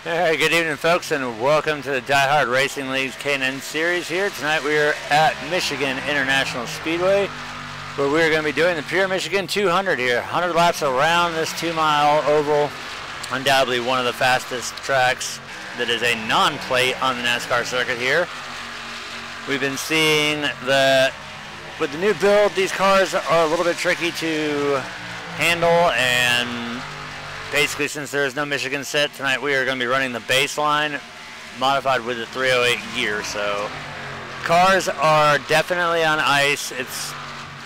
Hey, good evening, folks, and welcome to the Diehard Racing League's K&N Series here. Tonight we are at Michigan International Speedway, where we're going to be doing the Pure Michigan 200 here. 100 laps around this 2-mile oval. Undoubtedly one of the fastest tracks that is a non-plate on the NASCAR circuit here. We've been seeing that with the new build, these cars are a little bit tricky to handle, and basically, since there is no Michigan set tonight, we are going to be running the baseline modified with the 308 gear. So cars are definitely on ice. It's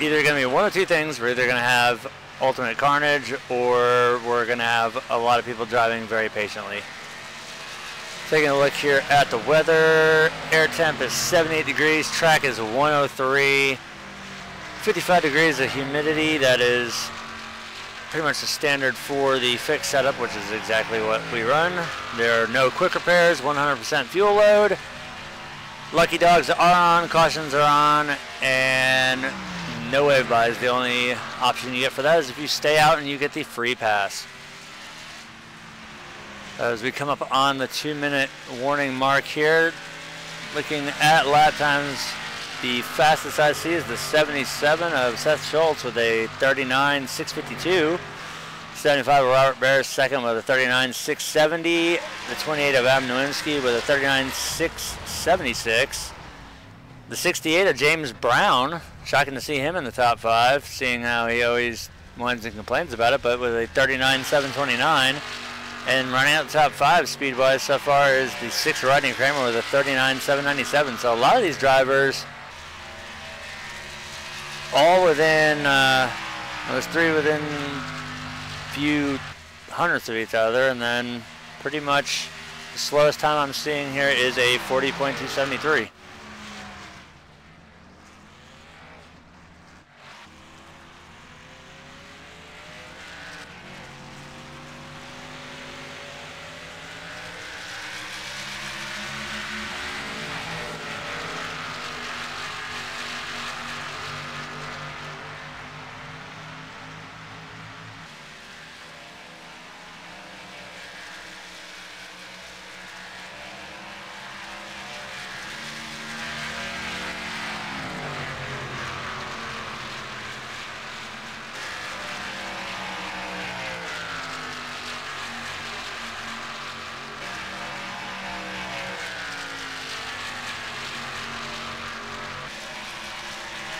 either going to be one of two things. We're either going to have ultimate carnage, or we're going to have a lot of people driving very patiently. Taking a look here at the weather, air temp is 78 degrees, track is 103, 55 degrees of humidity. That is pretty much the standard for the fixed setup, which is exactly what we run. There are no quick repairs, 100% fuel load. Lucky dogs are on, cautions are on, and no wave buys. The only option you get for that is if you stay out and you get the free pass. As we come up on the 2-minute warning mark here, looking at lap times, the fastest I see is the 77 of Seth Schultz with a 39.652. 75 of Robert Bears second with a 39.670. The 28 of Adam Nowinski with a 39.676. The 68 of James Brown, shocking to see him in the top 5, seeing how he always whines and complains about it, but with a 39.729. And running out the top 5 speed-wise so far is the 6 Rodney Kramer with a 39.797. So a lot of these drivers all within, those 3 within a few hundredths of each other, and then pretty much the slowest time I'm seeing here is a 40.273.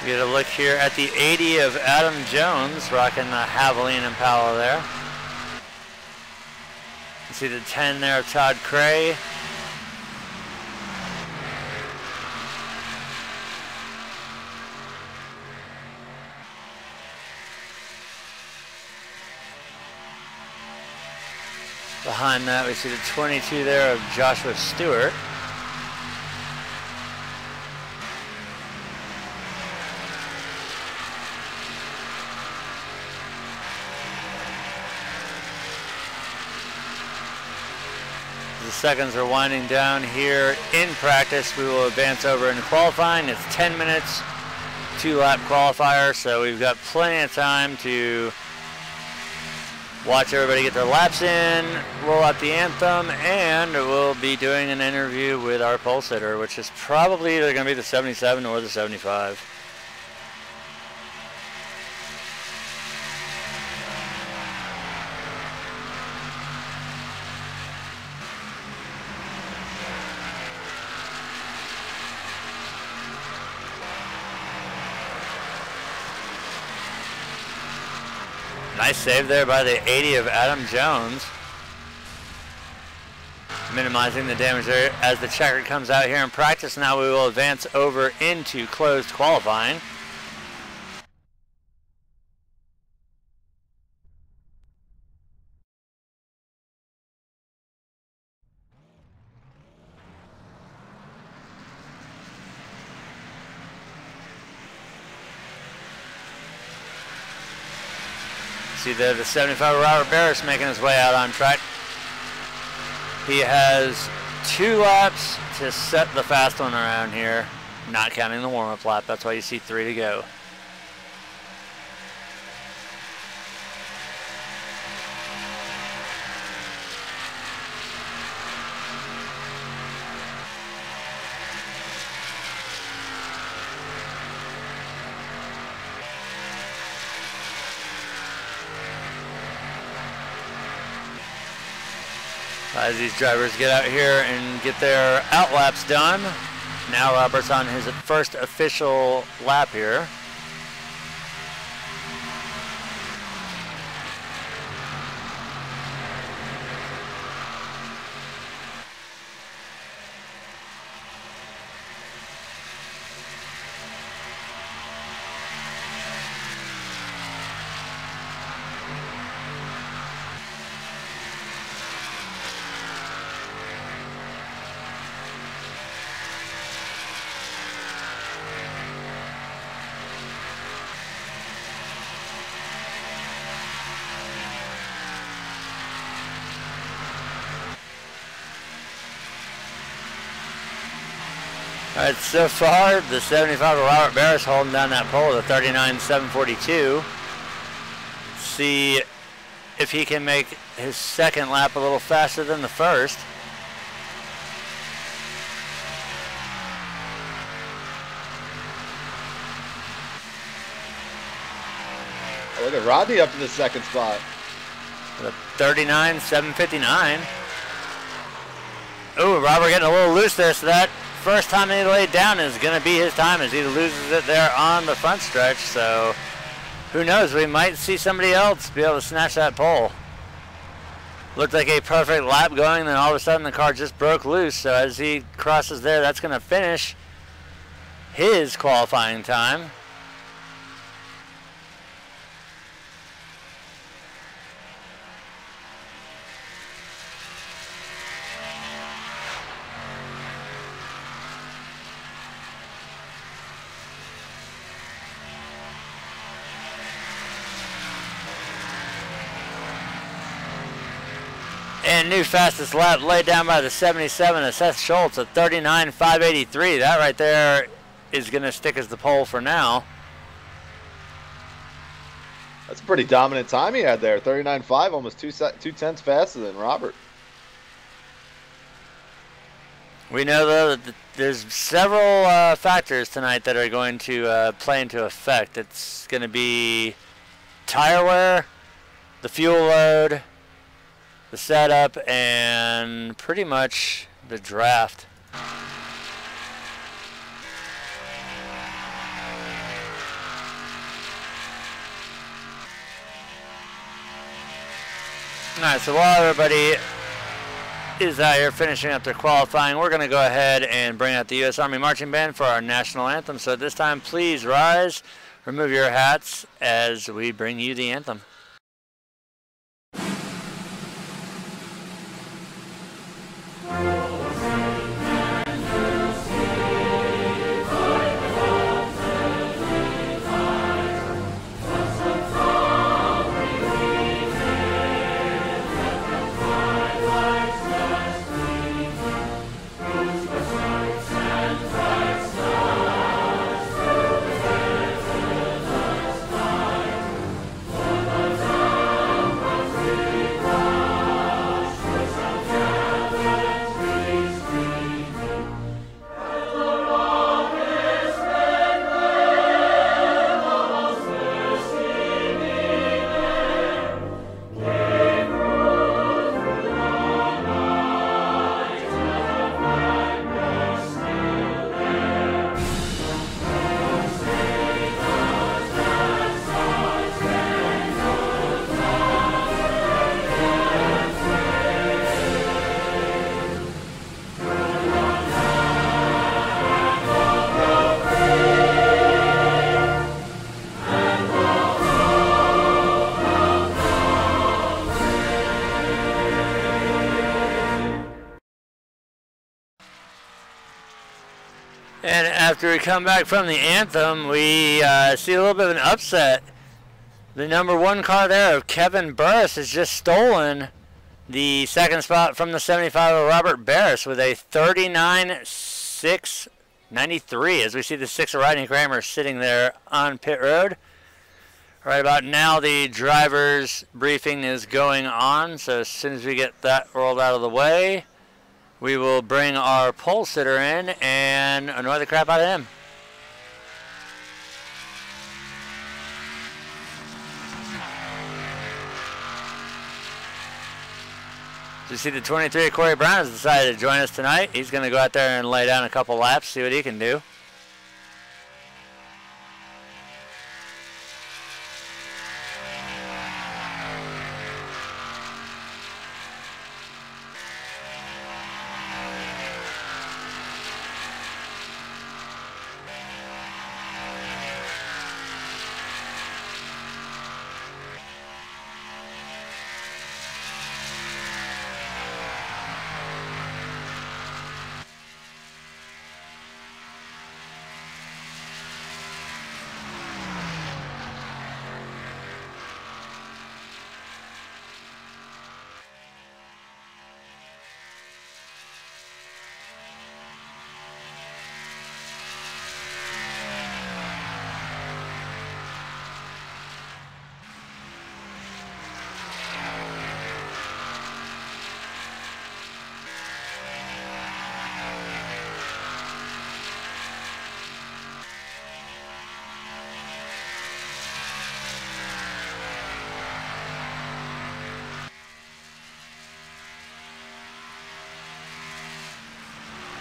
Get a look here at the 80 of Adam Jones, rocking the Javelin Impala there. You see the 10 there of Todd Cray. Behind that, we see the 22 there of Joshua Stewart. The seconds are winding down here in practice. We will advance over into qualifying. It's 10 minutes, 2-lap qualifier, so we've got plenty of time to watch everybody get their laps in, roll out the anthem, and we'll be doing an interview with our pole sitter, which is probably either going to be the 77 or the 75. Nice save there by the 80 of Adam Jones. Minimizing the damage there as the checker comes out here in practice. Now we will advance over into closed qualifying. See there the 75 Robert Barris making his way out on track. He has 2 laps to set the fast one around here, not counting the warm-up lap. That's why you see 3 to go. As these drivers get out here and get their out laps done. Now Robert's on his first official lap here. All right, so far, the 75 of Robert Barris holding down that pole with a 39.742. See if he can make his second lap a little faster than the first. Look at Rodney up to the second spot. With a 39.759. Oh, Robert getting a little loose there, so that first time he laid down is going to be his time as he loses it there on the front stretch. So who knows, we might see somebody else be able to snatch that pole. Looked like a perfect lap going, then all of a sudden the car just broke loose. So as he crosses there, that's going to finish his qualifying time. And new fastest lap laid down by the 77 of Seth Schultz at 39.583. That right there is going to stick as the pole for now. That's a pretty dominant time he had there. 39.5, almost 2/10 faster than Robert. We know, though, that there's several factors tonight that are going to play into effect. It's going to be tire wear, the fuel load, the setup, and pretty much the draft. Alright, so while everybody is out here finishing up their qualifying, we're going to go ahead and bring out the U.S. Army Marching Band for our national anthem. So at this time, please rise, remove your hats as we bring you the anthem. And after we come back from the anthem, we see a little bit of an upset. The number one car there of Kevin Burris has just stolen the second spot from the 75 of Robert Barris with a 39.693 as we see the 6 of Rodney Kramer sitting there on pit road. Right about now, the driver's briefing is going on, so as soon as we get that rolled out of the way, we will bring our pole sitter in and annoy the crap out of him. You see the 23, Corey Brown, has decided to join us tonight. He's going to go out there and lay down a couple laps, see what he can do.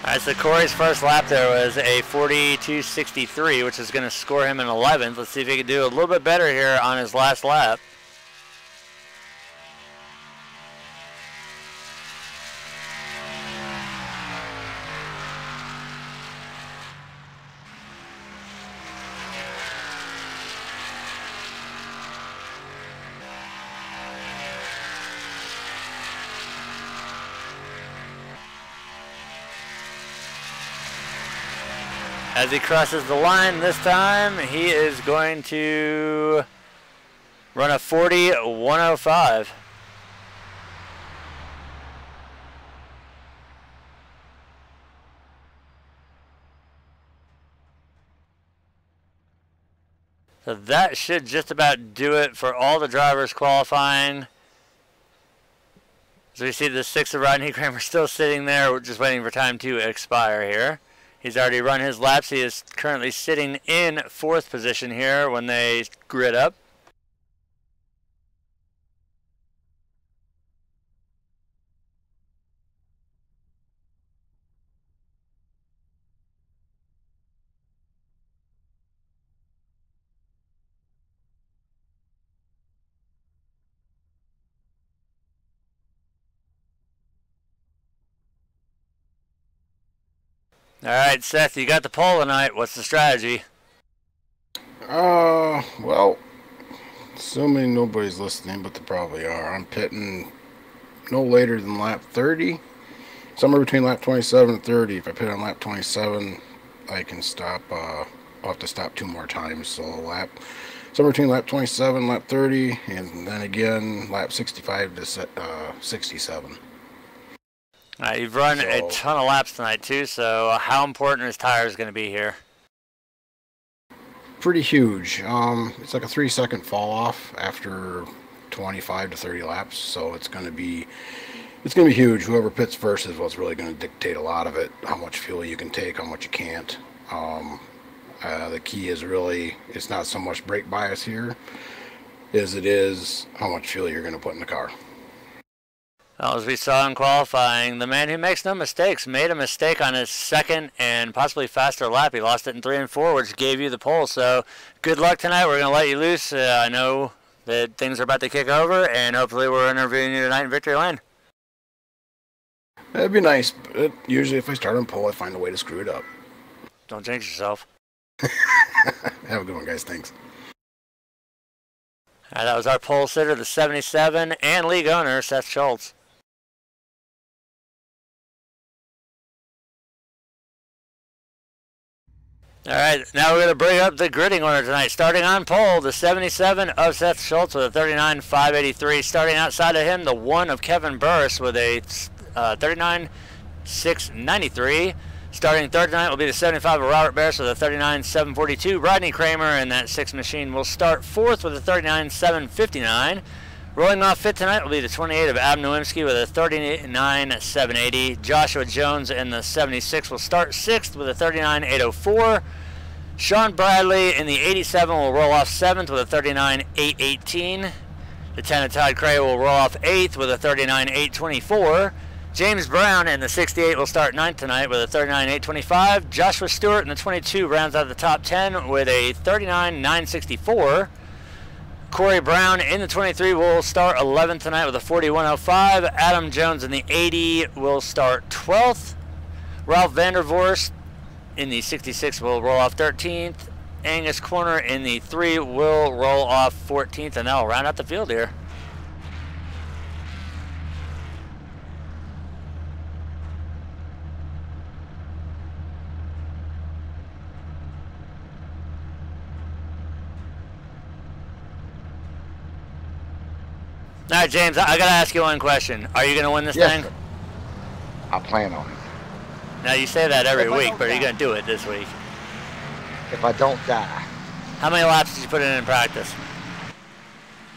All right, so Corey's first lap there was a 42.63, which is going to score him in 11th. Let's see if he can do a little bit better here on his last lap. As he crosses the line this time, he is going to run a 40.105. So that should just about do it for all the drivers qualifying. As we see the 6 of Rodney Kramer still sitting there, we're just waiting for time to expire here. He's already run his laps. He is currently sitting in 4th position here when they grid up. All right, Seth, you got the pole tonight. What's the strategy? Well, assuming nobody's listening, but they probably are, I'm pitting no later than lap 30, somewhere between lap 27 and 30. If I pit on lap 27, I can stop, I'll have to stop 2 more times, so somewhere between lap 27 and lap 30, and then again, lap 65 to 67. You've run a ton of laps tonight, too, so how important is tires going to be here? Pretty huge. It's like a 3-second fall off after 25 to 30 laps, so it's going to be huge. Whoever pits first is what's really going to dictate a lot of it, how much fuel you can take, how much you can't. The key is really, it's not so much brake bias here as it is how much fuel you're going to put in the car. Well, as we saw in qualifying, the man who makes no mistakes made a mistake on his second and possibly faster lap. He lost it in 3 and 4, which gave you the pole. So good luck tonight. We're going to let you loose. I know that things are about to kick over, and hopefully we're interviewing you tonight in Victory Lane. That'd be nice. But usually if I start on pole, I find a way to screw it up. Don't jinx yourself. Have a good one, guys. Thanks. That was our pole sitter, the 77 and league owner, Seth Schultz. All right, now we're going to bring up the gridding order tonight. Starting on pole, the 77 of Seth Schultz with a 39.583. Starting outside of him, the 1 of Kevin Burris with a 39.693. Starting third tonight will be the 75 of Robert Barris with a 39.742. Rodney Kramer in that 6 machine will start 4th with a 39.759. Rolling off fifth tonight will be the 28 of Ab Nowinski with a 39.780. Joshua Jones in the 76 will start 6th with a 39.804. Sean Bradley in the 87 will roll off 7th with a 39.818. The 10 of Todd Cray will roll off 8th with a 39.824. James Brown in the 68 will start 9th tonight with a 39.825. Joshua Stewart in the 22 rounds out the top 10 with a 39.964. Corey Brown in the 23 will start 11th tonight with a 41.05. Adam Jones in the 80 will start 12th. Ralph Vandervorst in the 66 will roll off 13th. Angus Corner in the 3 will roll off 14th, and that'll round out the field here. All right, James, I got to ask you one question. Are you going to win this thing? Sir. I plan on it. Now, you say that every week, but are you going to do it this week? If I don't die. How many laps did you put in practice?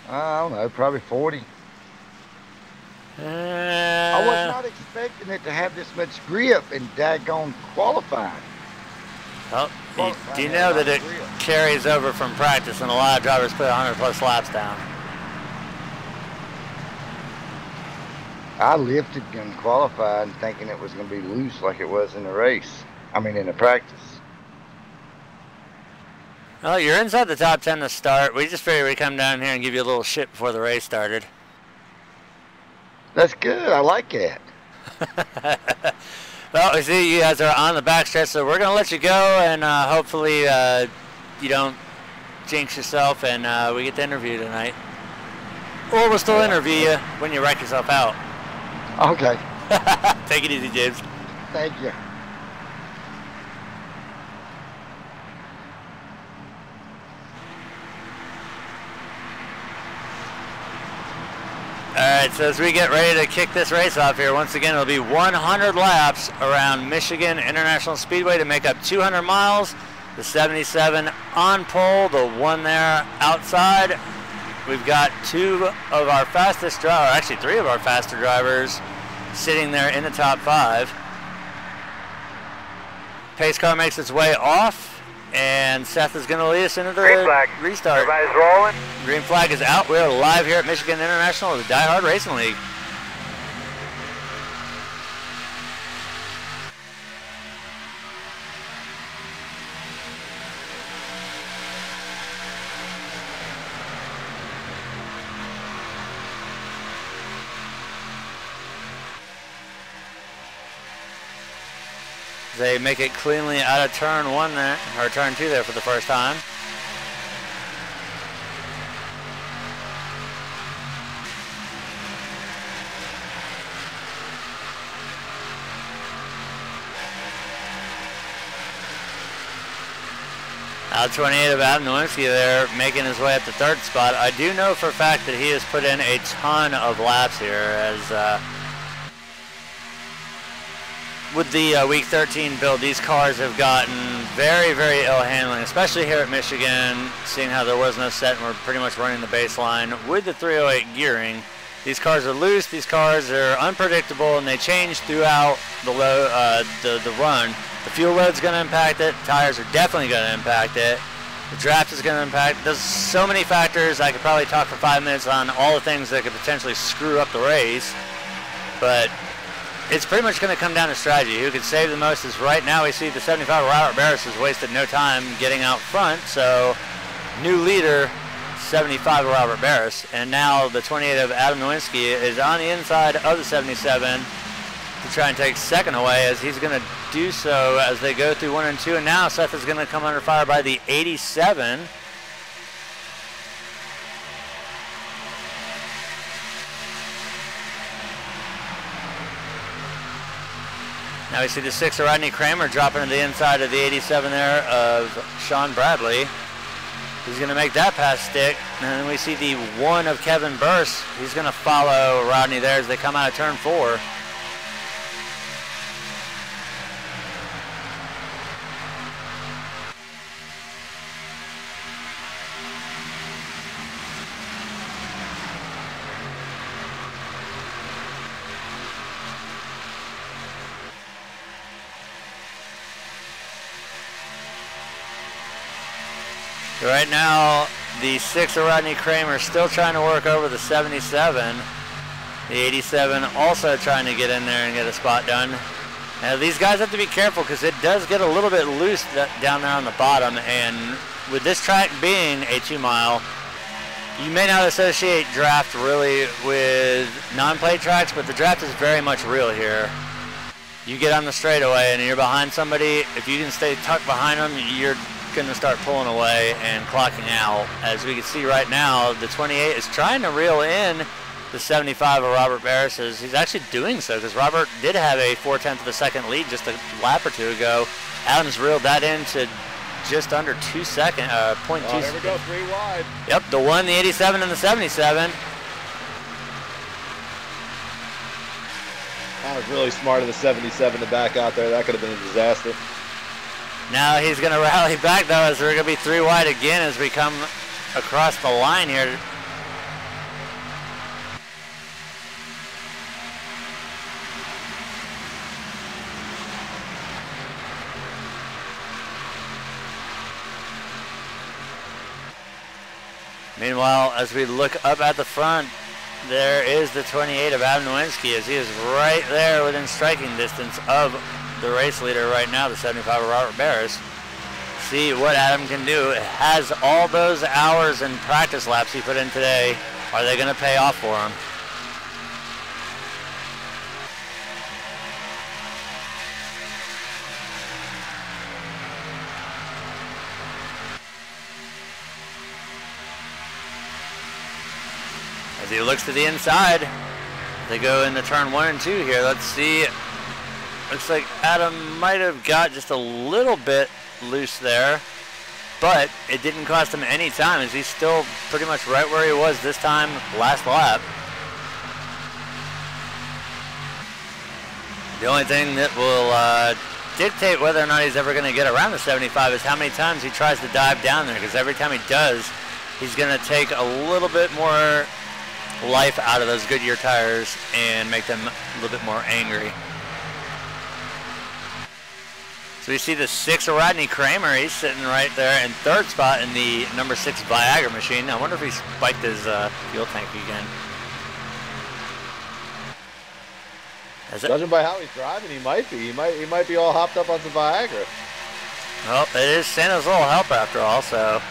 I don't know, probably 40. I was not expecting it to have this much grip in daggone qualifying. Well, do you know that it carries over from practice, and a lot of drivers put 100 plus laps down? I lifted and qualified thinking it was going to be loose like it was in the race. I mean, in the practice. Well, you're inside the top 10 to start. We just figured we'd come down here and give you a little shit before the race started. That's good. I like it. Well, we see you guys are on the backstretch, so we're going to let you go, and hopefully you don't jinx yourself and we get to interview you tonight. Or we'll still interview you when you wreck yourself out. Okay. Take it easy, James. Thank you. Alright, so as we get ready to kick this race off here, once again it'll be 100 laps around Michigan International Speedway to make up 200 miles. The 77 on pole, the one there outside. We've got 2 of our fastest drivers, actually 3 of our faster drivers sitting there in the top 5. Pace car makes its way off, and Seth is going to lead us into the restart. Everybody's rolling. Green flag is out. We're live here at Michigan International with the Diehard Racing League. They make it cleanly out of turn 1 there, or turn 2 there for the first time. Out 28 of Adam Nowinski there, making his way up to 3rd spot. I do know for a fact that he has put in a ton of laps here, as with the Week 13 build, these cars have gotten very, very ill handling, especially here at Michigan, seeing how there was no set and we're pretty much running the baseline. With the 308 gearing, these cars are loose, these cars are unpredictable, and they change throughout the run. The fuel load's going to impact it, tires are definitely going to impact it, the draft is going to impact it. There's so many factors. I could probably talk for 5 minutes on all the things that could potentially screw up the race, but it's pretty much going to come down to strategy. Who can save the most is right now we see the 75 Robert Barris has wasted no time getting out front. So new leader, 75 Robert Barris. And now the 28 of Adam Nowinski is on the inside of the 77 to try and take 2nd away, as he's going to do so as they go through 1 and 2. And now Seth is going to come under fire by the 87. Now we see the 6 of Rodney Kramer dropping to the inside of the 87 there of Sean Bradley. He's going to make that pass stick. And then we see the 1 of Kevin Burse. He's going to follow Rodney there as they come out of turn 4. Right now, the 6 of Rodney Kramer still trying to work over the 77. The 87 also trying to get in there and get a spot done. Now these guys have to be careful because it does get a little bit loose down there on the bottom, and with this track being a 2-mile, you may not associate draft really with non-plate tracks, but the draft is very much real here. You get on the straightaway and you're behind somebody, if you can stay tucked behind them, you're going to start pulling away and clocking out. As we can see right now, the 28 is trying to reel in the 75 of Robert Barris's. He's actually doing so because Robert did have a 4/10 of a second lead just a lap or two ago. Adams reeled that into just under 2 seconds, 0.2. Oh, here we go, 3 wide. Yep, the 1, the 87, and the 77. That was really smart of the 77 to back out there. That could have been a disaster. Now he's going to rally back, though, as we're going to be 3 wide again as we come across the line here. Meanwhile, as we look up at the front, there is the 28 of Adam Nowinski, as he is right there within striking distance of the race leader right now, the 75 of Robert Barris. See what Adam can do. Has all those hours and practice laps he put in today, are they going to pay off for him? As he looks to the inside, they go into turn 1 and 2 here. Let's see. Looks like Adam might have got just a little bit loose there, but it didn't cost him any time as he's still pretty much right where he was this time last lap. The only thing that will dictate whether or not he's ever going to get around the 75 is how many times he tries to dive down there, because every time he does, he's going to take a little bit more life out of those Goodyear tires and make them a little bit more angry. So we see the 6 of Rodney Kramer. He's sitting right there in 3rd spot in the number 6 Viagra machine. I wonder if he spiked his fuel tank again. Judging by how he's driving, he might be. He might be all hopped up on some Viagra. Well, it is Santa's little help after all, so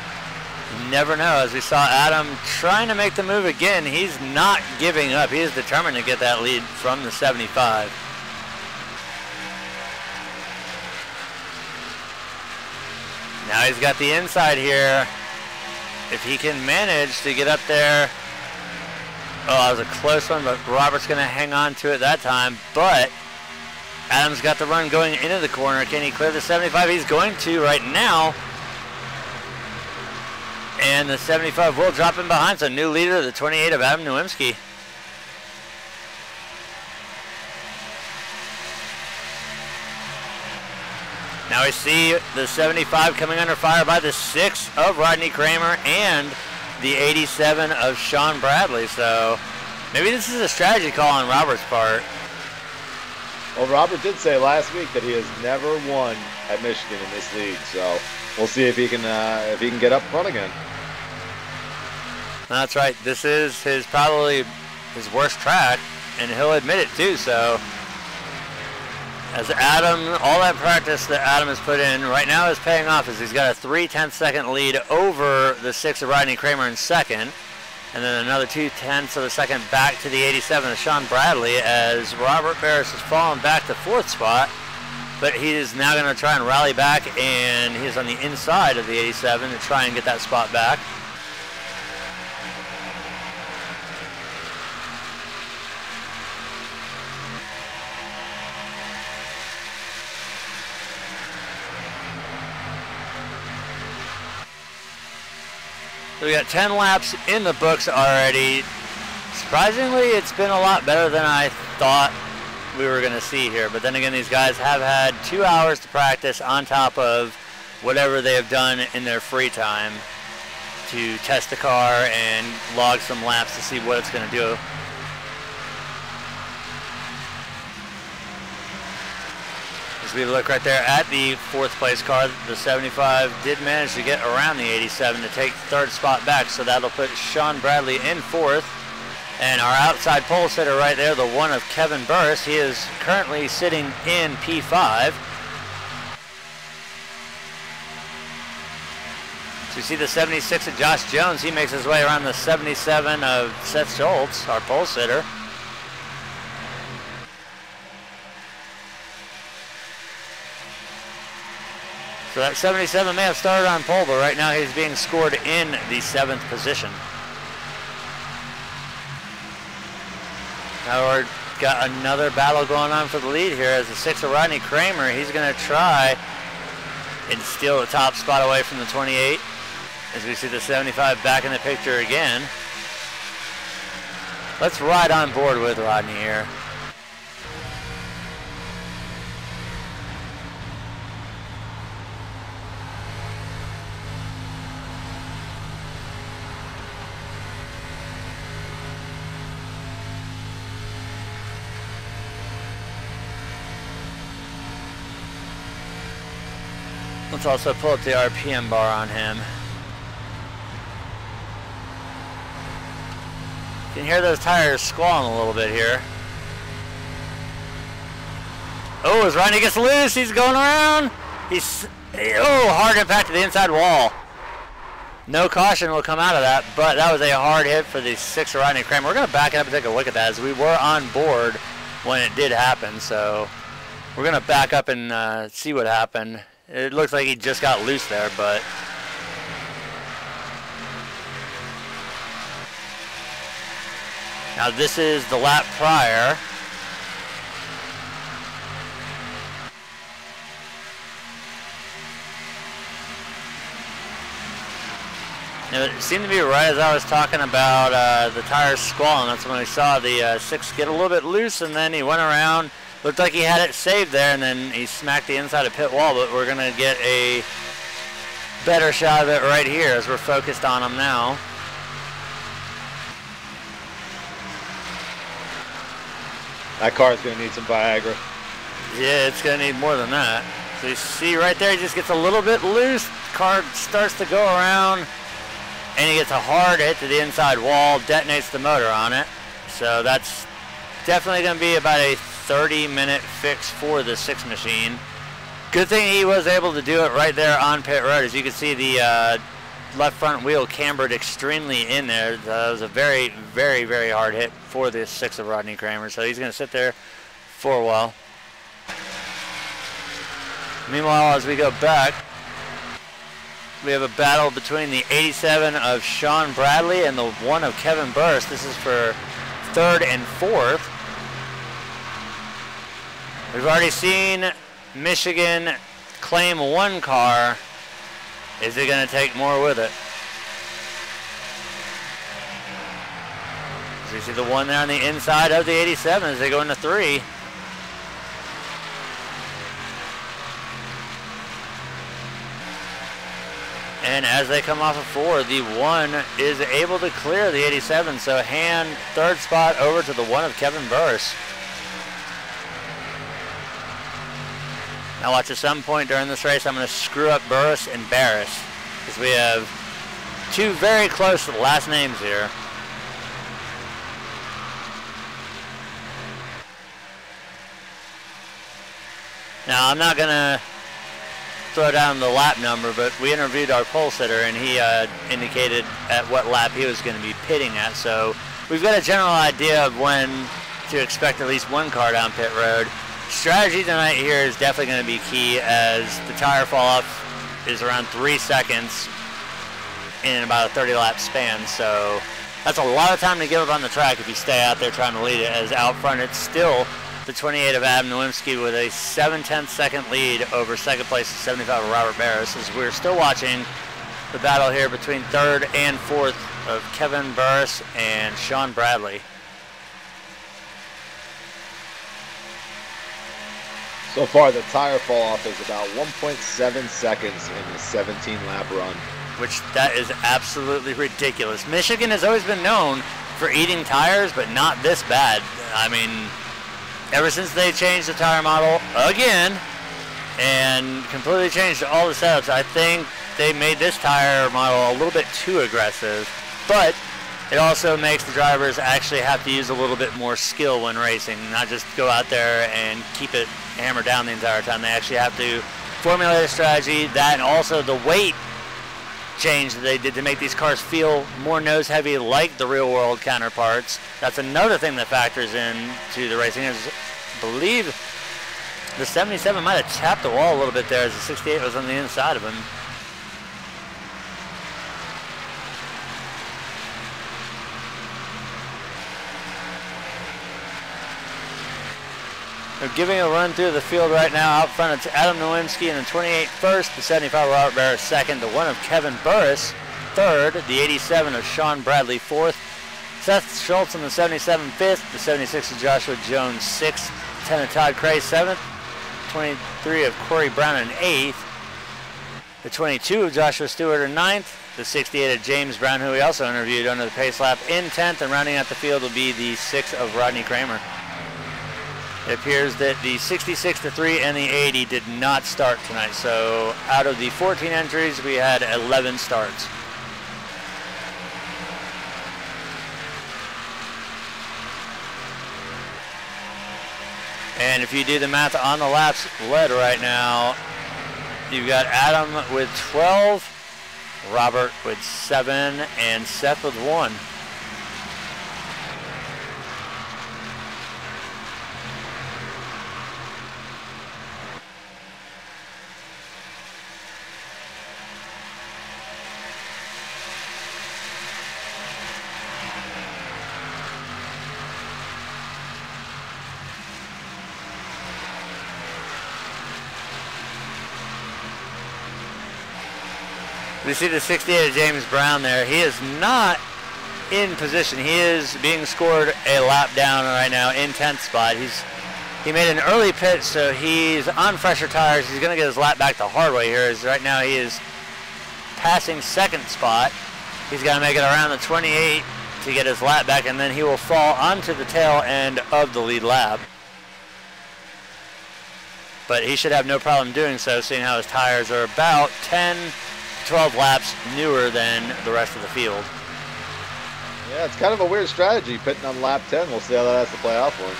you never know. As we saw Adam trying to make the move again, he's not giving up. He is determined to get that lead from the 75. Now he's got the inside here. If he can manage to get up there. Oh, that was a close one, but Robert's going to hang on to it that time. But Adam's got the run going into the corner. Can he clear the 75? He's going to right now. And the 75 will drop in behind. So new leader, the 28 of Adam Nowinski. Now we see the 75 coming under fire by the 6 of Rodney Kramer and the 87 of Sean Bradley. So maybe this is a strategy call on Robert's part. Well, Robert did say last week that he has never won at Michigan in this league. So we'll see if he can get up front again. That's right. This is probably his worst track, and he'll admit it too. So as Adam, all that practice that Adam has put in right now is paying off, as he's got a 3/10 second lead over the 6 of Rodney Kramer in second, and then another 2/10 of a second back to the 87 of Sean Bradley, as Robert Barris has fallen back to 4th spot, but he is now going to try and rally back, and he's on the inside of the 87 to try and get that spot back. So we got 10 laps in the books already. Surprisingly, it's been a lot better than I thought we were going to see here. But then again, these guys have had 2 hours to practice on top of whatever they have done in their free time to test the car and log some laps to see what it's going to do. As we look right there at the 4th place car, the 75 did manage to get around the 87 to take 3rd spot back, so that'll put Sean Bradley in 4th. And our outside pole sitter right there, the 1 of Kevin Burris, he is currently sitting in P5. So you see the 76 of Josh Jones, he makes his way around the 77 of Seth Schultz, our pole sitter. So that 77 may have started on pole, but right now he's being scored in the 7th position. Now we've got another battle going on for the lead here as the 6 of Rodney Kramer, he's going to try and steal the top spot away from the 28. As we see the 75 back in the picture again. Let's ride on board with Rodney here. Let's also pull up the RPM bar on him. You can hear those tires squalling a little bit here. Oh, as Rodney gets loose, he's going around. Hard impact to the inside wall. No caution will come out of that, but that was a hard hit for the 6 of Rodney Kramer. We're going to back it up and take a look at that as we were on board when it did happen. So we're going to back up and see what happened. It looks like he just got loose there, but now this is the lap prior. Now, it seemed to be right as I was talking about the tires squalling. That's when we saw the 6 get a little bit loose, and then he went around. Looked like he had it saved there, and then he smacked the inside of pit wall, but we're going to get a better shot of it right here as we're focused on him now. That car is going to need some Viagra. Yeah, it's going to need more than that. So you see right there, he just gets a little bit loose. Car starts to go around, and he gets a hard hit to the inside wall, detonates the motor on it. So that's definitely going to be about a 30-minute fix for the 6 machine. Good thing he was able to do it right there on pit road. As you can see, the left front wheel cambered extremely in there. That was a very, very, very hard hit for the 6 of Rodney Kramer. So he's going to sit there for a while. Meanwhile, as we go back, we have a battle between the 87 of Sean Bradley and the 1 of Kevin Burris. This is for 3rd and 4th. We've already seen Michigan claim 1 car. Is it going to take more with it? As you see the 1 there on the inside of the 87 as they go into 3. And as they come off of 4, the 1 is able to clear the 87. So hand 3rd spot over to the 1 of Kevin Burris. Now watch, at some point during this race, I'm going to screw up Burris and Barris, because we have 2 very close to the last names here. Now I'm not going to throw down the lap number, but we interviewed our pole sitter, and he indicated at what lap he was going to be pitting at. So we've got a general idea of when to expect at least 1 car down pit road. Strategy tonight here is definitely going to be key, as the tire fall off is around 3 seconds in about a 30 lap span. So that's a lot of time to give up on the track if you stay out there trying to lead it, as out front it's still the 28 of Adam Nowinski with a 7/10 second lead over 2nd place, 75 of Robert Barris, as we're still watching the battle here between 3rd and 4th of Kevin Burris and Sean Bradley. So far, the tire fall off is about 1.7 seconds in the 17-lap run. Which, that is absolutely ridiculous. Michigan has always been known for eating tires, but not this bad. I mean, ever since they changed the tire model again, and completely changed all the setups. I think they made this tire model a little bit too aggressive, but it also makes the drivers actually have to use a little bit more skill when racing, not just go out there and keep it hammered down the entire time. They actually have to formulate a strategy, that and also the weight change that they did to make these cars feel more nose heavy like the real world counterparts. That's another thing that factors into the racing. I believe the 77 might have tapped the wall a little bit there as the 68 was on the inside of him. They're giving a run through the field right now. Out front, it's Adam Nowinski in the 28 first, the 75 Robert Barris second, the 1 of Kevin Burris third, the 87 of Sean Bradley fourth, Seth Schultz in the 77 fifth, the 76 of Joshua Jones sixth, 10 of Todd Cray seventh, 23 of Corey Brown in eighth, the 22 of Joshua Stewart in ninth, the 68 of James Brown, who we also interviewed under the pace lap, in 10th, and rounding out the field will be the 6 of Rodney Kramer. It appears that the 66-3 and the 80 did not start tonight, so out of the 14 entries, we had 11 starts. And if you do the math on the laps led right now, you've got Adam with 12, Robert with 7, and Seth with 1. We see the 68 of James Brown there. He is not in position. He is being scored a lap down right now in 10th spot. He made an early pit, so he's on fresher tires. He's going to get his lap back the hard way here. As right now he is passing second spot. He's got to make it around the 28 to get his lap back, and then he will fall onto the tail end of the lead lap. But he should have no problem doing so, seeing how his tires are about 10-12 laps newer than the rest of the field. Yeah, it's kind of a weird strategy, pitting on lap 10. We'll see how that has to play out for him.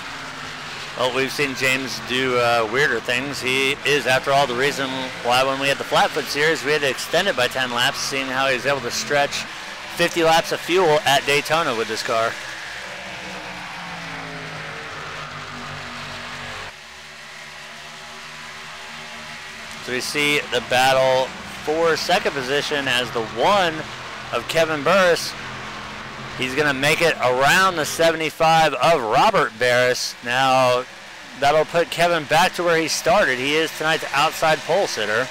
Well, we've seen James do weirder things. He is, after all, the reason why when we had the Flatfoot Series, we had to extend it by 10 laps, seeing how he was able to stretch 50 laps of fuel at Daytona with this car. So we see the battle for second position as the 1 of Kevin Burris. He's going to make it around the 75 of Robert Barris. Now, that'll put Kevin back to where he started. He is tonight's outside pole sitter.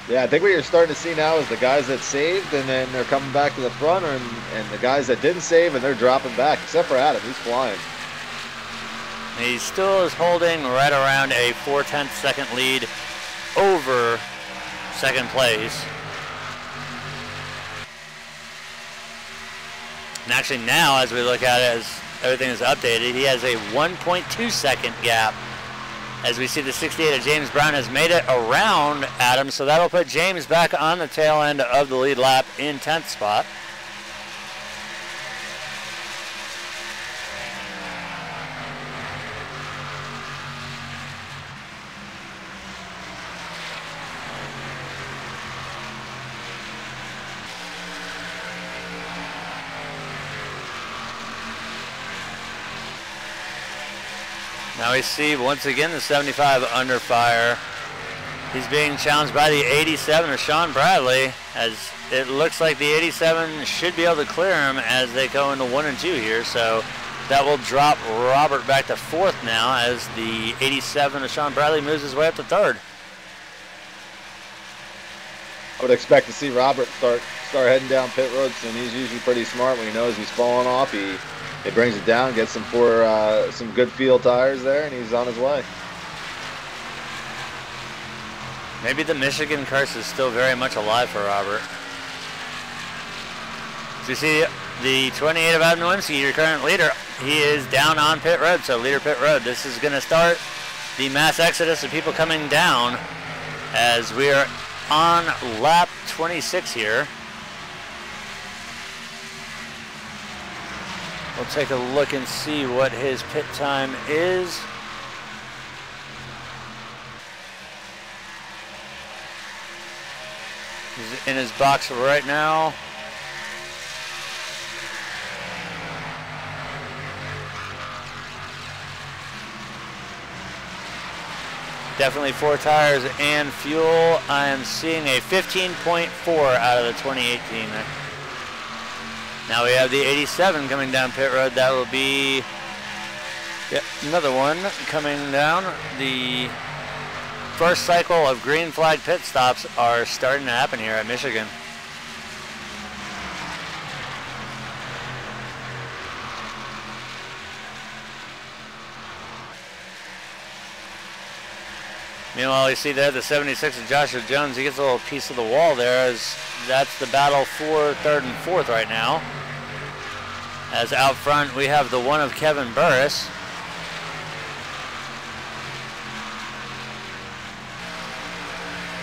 Yeah, I think what you're starting to see now is the guys that saved and then they're coming back to the front, and the guys that didn't save and they're dropping back, except for Adam. He's flying. He still is holding right around a 4/10 second lead over second place. And actually now, as we look at it, as everything is updated, he has a 1.2 second gap. As we see the 68 of James Brown has made it around Adam, so that'll put James back on the tail end of the lead lap in 10th spot. Now we see once again the 75 under fire. He's being challenged by the 87 of Sean Bradley, as it looks like the 87 should be able to clear him as they go into 1 and 2 here. So that will drop Robert back to 4th now as the 87 of Sean Bradley moves his way up to 3rd. I would expect to see Robert start heading down pit roads, and he's usually pretty smart when he knows he's falling off. He brings it down, gets some good field tires there, and he's on his way. Maybe the Michigan curse is still very much alive for Robert. So you see the 28 of Adam Nowinski, your current leader, he is down on pit road, so leader pit road. This is going to start the mass exodus of people coming down as we are on lap 26 here. We'll take a look and see what his pit time is. He's in his box right now. Definitely 4 tires and fuel. I am seeing a 15.4 out of the 2018. Now we have the 87 coming down pit road. That will be another one coming down. The first cycle of green flag pit stops are starting to happen here at Michigan. Meanwhile, you see there the 76 of Joshua Jones. He gets a little piece of the wall there, as that's the battle for 3rd and 4th right now. As out front, we have the 1 of Kevin Burris.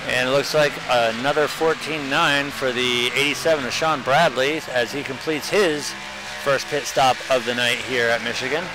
And it looks like another 14.9 for the 87 of Sean Bradley as he completes his first pit stop of the night here at Michigan.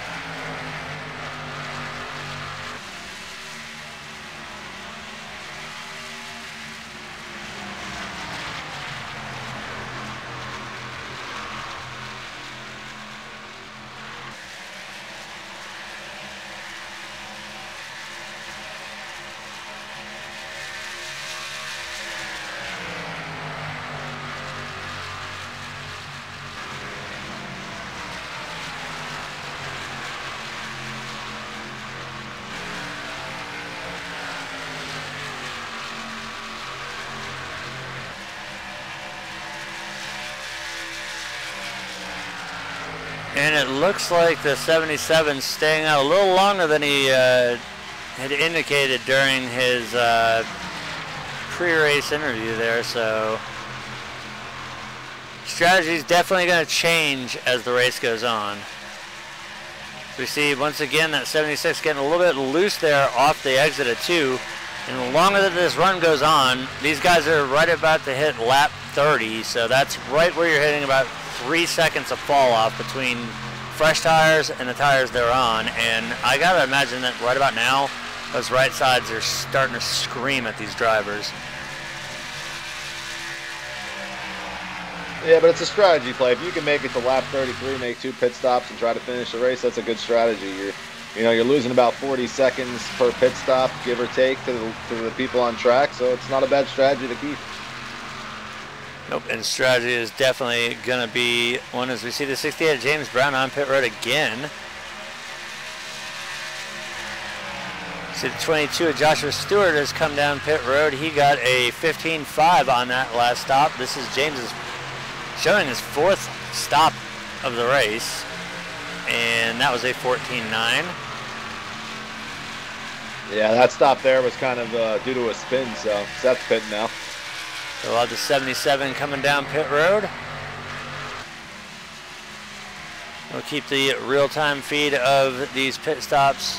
And it looks like the 77's staying out a little longer than he had indicated during his pre-race interview there. So strategy is definitely going to change as the race goes on. We see once again that 76 getting a little bit loose there off the exit of 2. And the longer that this run goes on, these guys are right about to hit lap 30. So that's right where you're hitting about 3 seconds of fall off between fresh tires and the tires they're on. And I gotta imagine that right about now, those right sides are starting to scream at these drivers. Yeah, but it's a strategy play. If you can make it to lap 33, make 2 pit stops and try to finish the race, that's a good strategy. You're losing about 40 seconds per pit stop, give or take, to the people on track, so it's not a bad strategy to keep. Nope, and strategy is definitely going to be one as we see the 68 of James Brown on pit road again. See the 22 of Joshua Stewart has come down pit road. He got a 15.5 on that last stop. This is James's showing his 4th stop of the race, and that was a 14.9. Yeah, that stop there was kind of due to a spin, so Seth's pitting now. So we'll have the 77 coming down pit road. We'll keep the real-time feed of these pit stops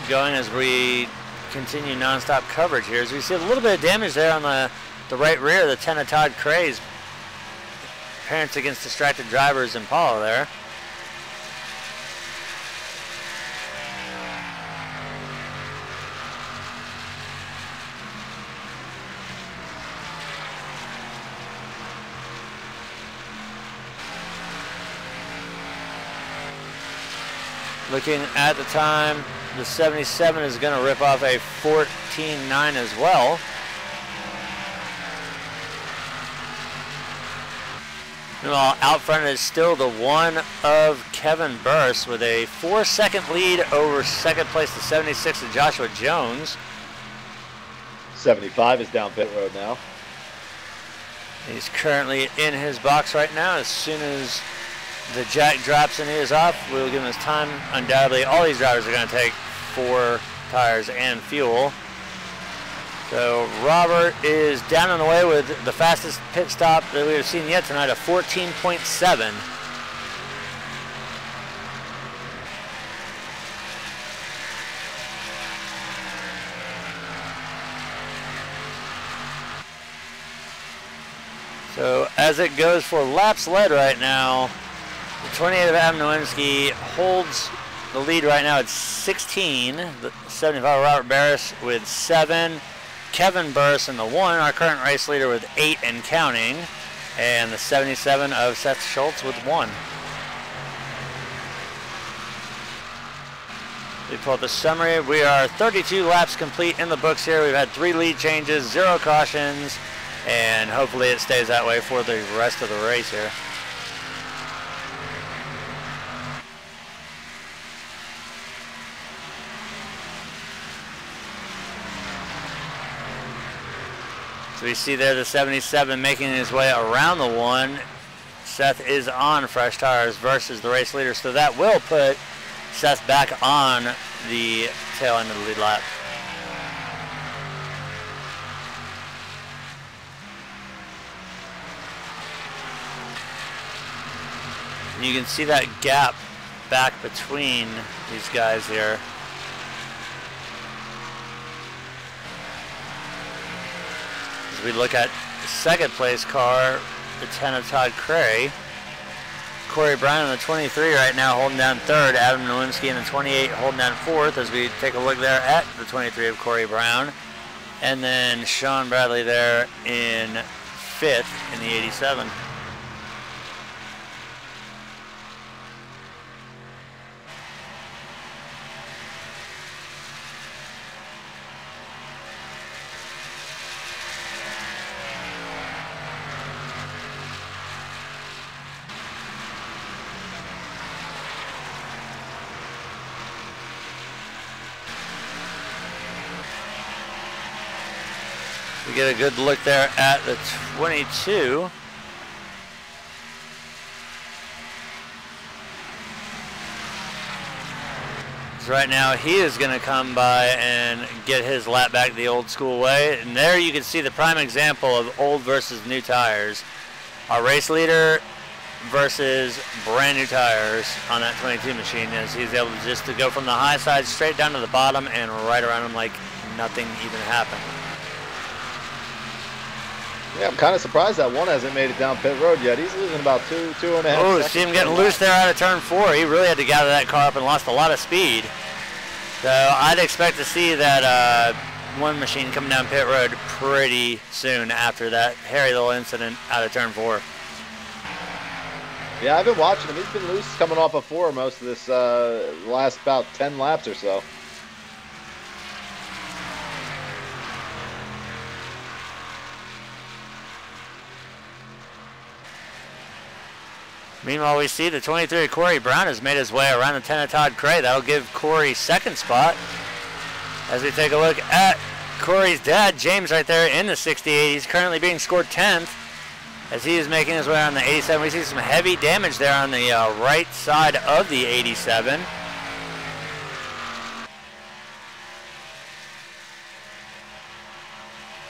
going as we continue non-stop coverage here. As we see a little bit of damage there on the right rear, the 10 of Todd Craze. Parents against distracted drivers Impala there. Looking at the time, the 77 is going to rip off a 14.9 as well. Meanwhile, out front is still the 1 of Kevin Burris with a 4-second lead over second place, the 76 of Joshua Jones. 75 is down pit road now. He's currently in his box right now. As soon as the jack drops and he is off, we'll give him his time. Undoubtedly, all these drivers are going to take 4 tires and fuel. So Robert is down on the way with the fastest pit stop that we have seen yet tonight, a 14.7. So as it goes for laps led right now, the 28 of Adam Nowinski holds the lead right now at 16. The 75 Robert Barris with 7. Kevin Burris in the 1, our current race leader with 8 and counting. And the 77 of Seth Schultz with 1. We pull up the summary. We are 32 laps complete in the books here. We've had 3 lead changes, 0 cautions, and hopefully it stays that way for the rest of the race here. So we see there the 77 making his way around the 1. Seth is on fresh tires versus the race leader, so that will put Seth back on the tail end of the lead lap. And you can see that gap back between these guys here. As we look at the second place car, the 10 of Todd Cray. Corey Brown in the 23 right now holding down 3rd. Adam Nowinski in the 28 holding down 4th as we take a look there at the 23 of Corey Brown. And then Sean Bradley there in 5th in the 87. We get a good look there at the 22. So right now he is going to come by and get his lap back the old school way. And there you can see the prime example of old versus new tires. Our race leader versus brand new tires on that 22 machine, as he's able to just to go from the high side straight down to the bottom and right around him like nothing even happened. Yeah, I'm kind of surprised that 1 hasn't made it down pit road yet. He's losing about 2.5 Oh, seconds. see him getting loose there out of turn 4. He really had to gather that car up and lost a lot of speed. So I'd expect to see that 1 machine coming down pit road pretty soon after that hairy little incident out of turn 4. Yeah, I've been watching him. He's been loose coming off of 4 most of this last about 10 laps or so. Meanwhile, we see the 23 Corey Brown has made his way around the 10 of Todd Cray. That'll give Corey 2nd spot. As we take a look at Corey's dad, James, right there in the 68. He's currently being scored 10th as he is making his way on the 87. We see some heavy damage there on the right side of the 87.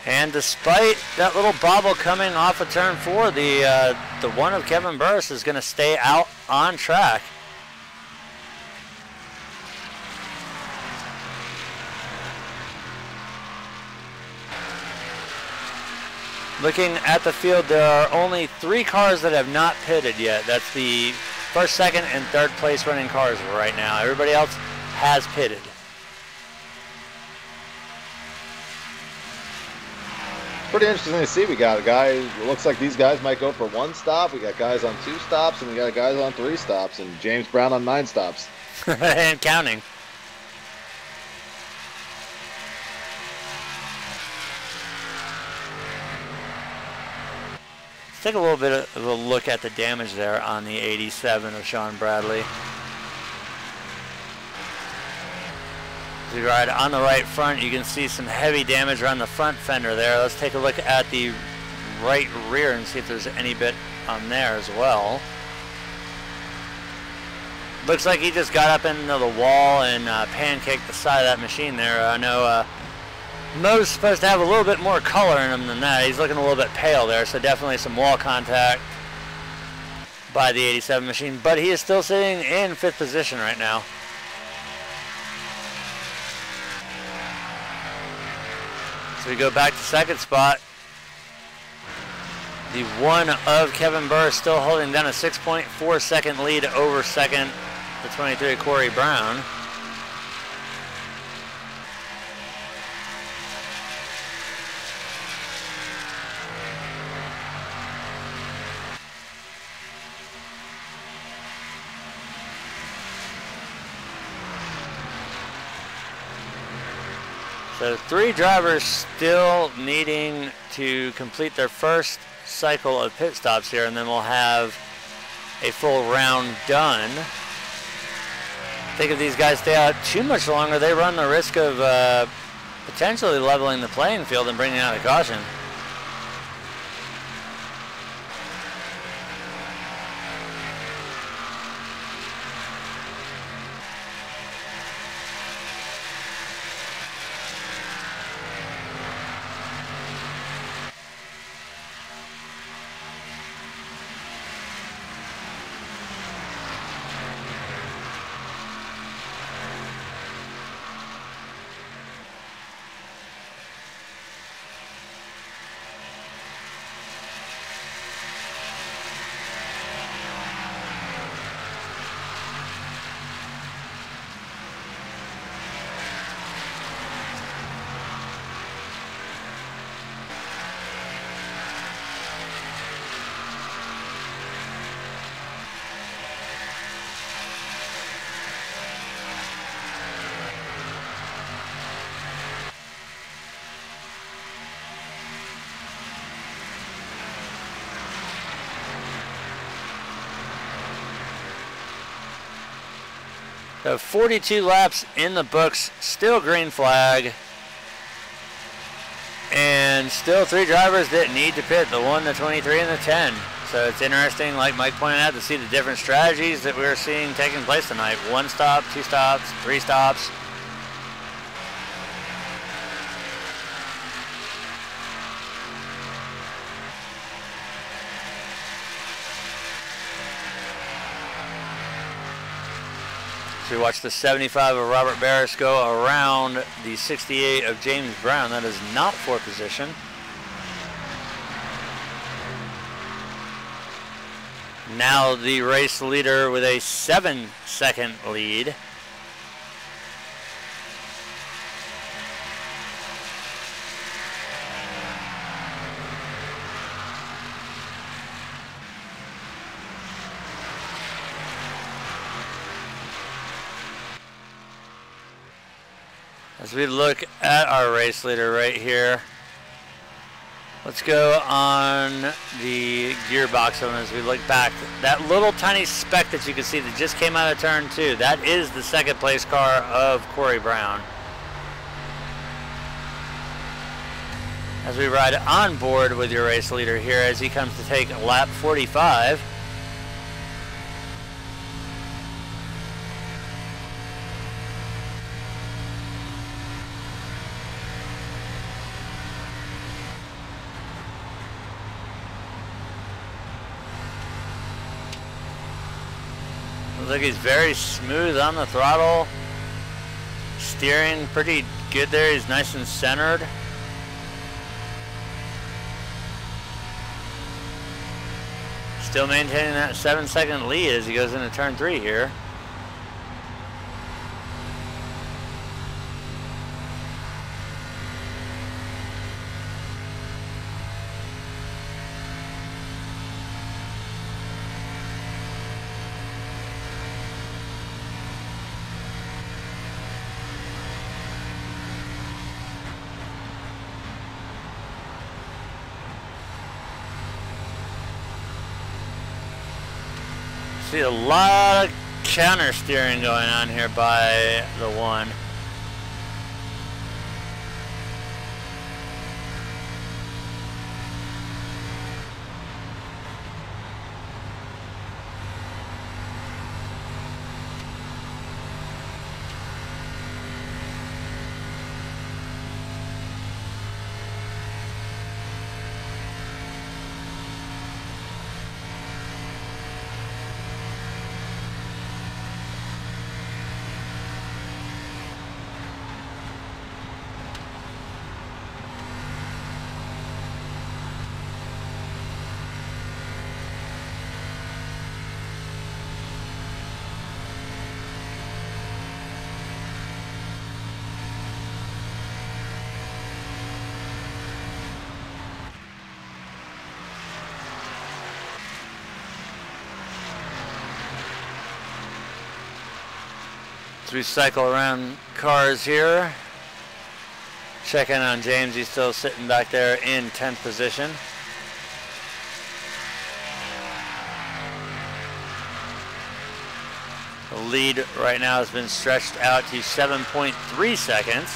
And despite that little bobble coming off of turn 4, the 1 of Kevin Burris is going to stay out on track. Looking at the field, there are only 3 cars that have not pitted yet. That's the 1st, 2nd, and 3rd place running cars right now. Everybody else has pitted. Pretty interesting to see. We got a guy, it looks like these guys might go for 1 stop. We got guys on 2 stops, and we got guys on 3 stops, and James Brown on 9 stops. And counting. Let's take a little bit of a look at the damage there on the 87 of Sean Bradley. As we ride on the right front, you can see some heavy damage around the front fender there. Let's take a look at the right rear and see if there's any bit on there as well. Looks like he just got up into the wall and pancaked the side of that machine there. I know Mo's supposed to have a little bit more color in him than that. He's looking a little bit pale there, so definitely some wall contact by the 87 machine, but he is still sitting in 5th position right now. So we go back to 2nd spot. The 1 of Kevin Burr still holding down a 6.4 second lead over 2nd, the 23 Corey Brown. So 3 drivers still needing to complete their first cycle of pit stops here, and then we'll have a full round done. I think if these guys stay out too much longer, they run the risk of potentially leveling the playing field and bringing out a caution. So 42 laps in the books, still green flag. And still 3 drivers that need to pit, the 1, the 23, and the 10. So it's interesting, like Mike pointed out, to see the different strategies that we're seeing taking place tonight. 1 stop, 2 stops, 3 stops. So we watch the 75 of Robert Barris go around the 68 of James Brown. That is not for position. Now the race leader with a 7-second lead. As we look at our race leader right here, let's go on the gearbox on as we look back. That little tiny speck that you can see that just came out of turn 2, that is the 2nd place car of Corey Brown. As we ride on board with your race leader here as he comes to take lap 45. Looks like he's very smooth on the throttle. Steering pretty good there. He's nice and centered. Still maintaining that 7-second lead as he goes into turn 3 here. See a lot of counter steering going on here by the 1. As we cycle around cars here, check in on James. He's still sitting back there in 10th position. The lead right now has been stretched out to 7.3 seconds.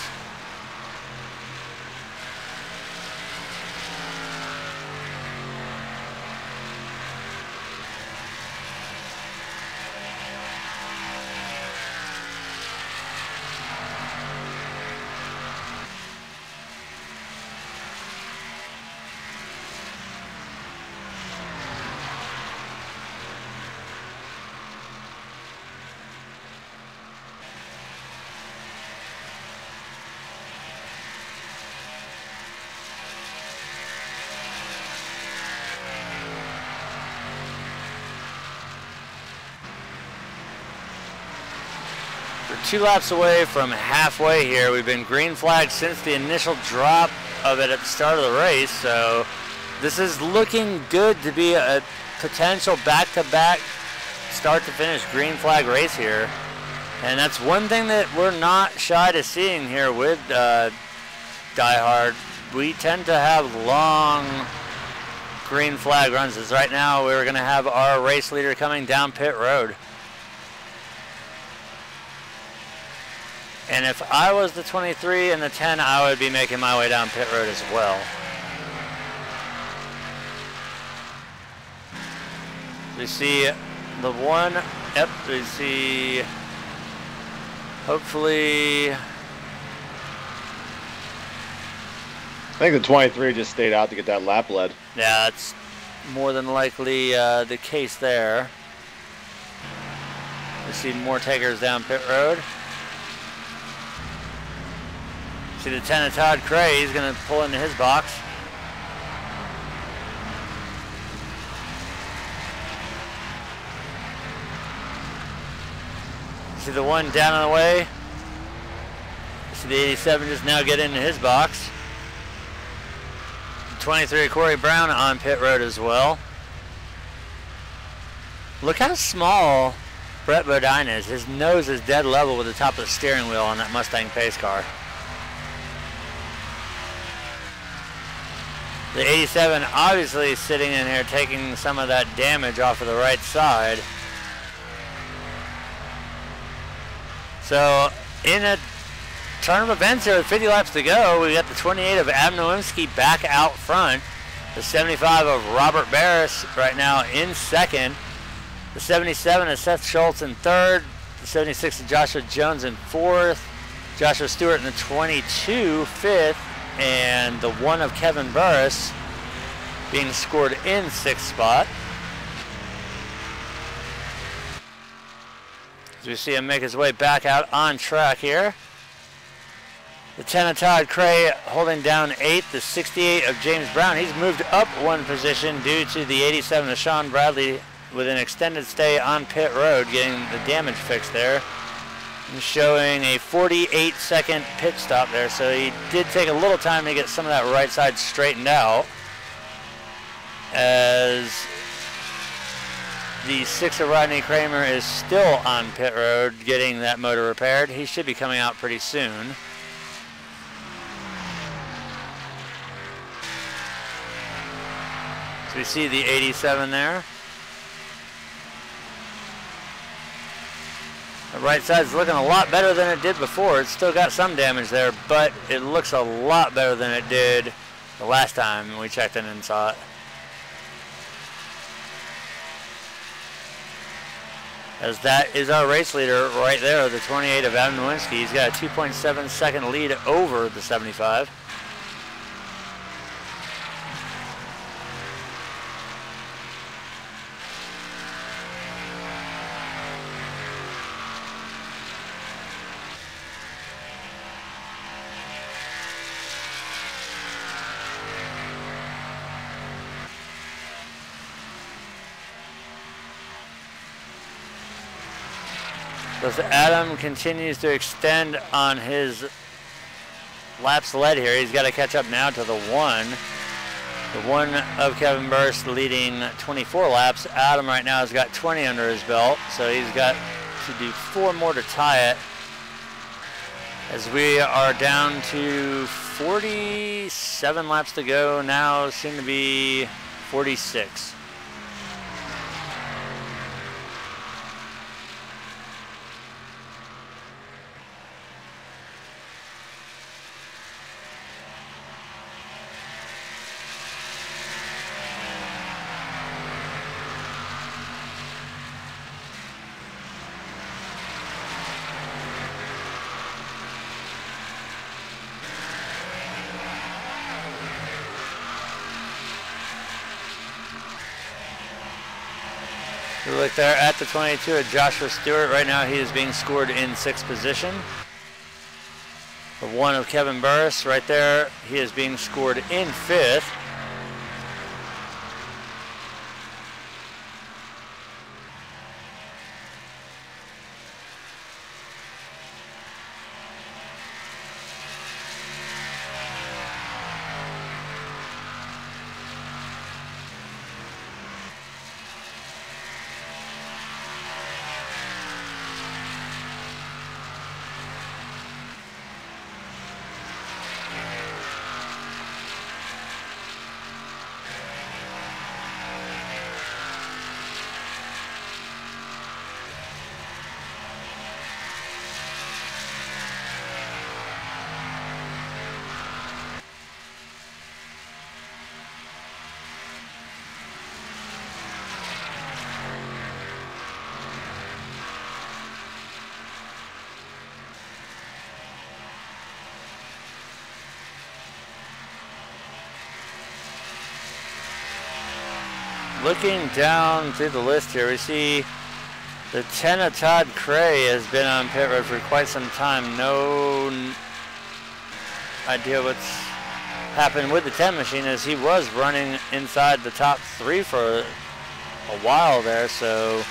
We're 2 laps away from halfway here. We've been green flagged since the initial drop of it at the start of the race, so this is looking good to be a potential back-to-back start-to-finish green flag race here. And that's one thing that we're not shy to seeing here with Diehard. We tend to have long green flag runs. As right now, we're going to have our race leader coming down pit road. And if I was the 23 and the 10, I would be making my way down pit road as well. We see the one, yep, we see, hopefully. I think the 23 just stayed out to get that lap lead. Yeah, that's more than likely the case there. We see more takers down pit road. See the 10 of Todd Cray, he's going to pull into his box. See the one down on the way. See the 87 just now get into his box. 23 Corey Brown on pit road as well. Look how small Brett Bodine is. His nose is dead level with the top of the steering wheel on that Mustang pace car. The 87 obviously sitting in here taking some of that damage off of the right side. So in a turn of events here with 50 laps to go, we got the 28 of Adam Nowinski back out front. The 75 of Robert Barris right now in second. The 77 of Seth Schultz in third. The 76 of Joshua Jones in fourth. Joshua Stewart in the 22 fifth. And the 1 of Kevin Burris being scored in 6th spot. As we see him make his way back out on track here. The 10 of Todd Cray holding down 8th. The 68 of James Brown, he's moved up 1 position due to the 87 of Sean Bradley with an extended stay on pit road, getting the damage fixed there. Showing a 48-second pit stop there, so he did take a little time to get some of that right side straightened out. As the 6 of Rodney Kramer is still on pit road getting that motor repaired. He should be coming out pretty soon. So we see the 87 there. The right side's looking a lot better than it did before. It's still got some damage there, but it looks a lot better than it did the last time we checked in and saw it. As that is our race leader right there, the 28 of Adam Nowinski. He's got a 2.7 second lead over the 75. As Adam continues to extend on his laps led here, he's got to catch up now to the 1. The 1 of Kevin Burst leading 24 laps. Adam right now has got 20 under his belt, so he's got to do 4 more to tie it. as we are down to 47 laps to go now, soon to be 46. We look there at the 22 at Joshua Stewart. Right now he is being scored in 6th position. The 1 of Kevin Burris right there, he is being scored in 5th. Looking down through the list here, we see the 10 of Todd Cray has been on pit road for quite some time. No idea what's happened with the 10 machine, as he was running inside the top 3 for a while there, so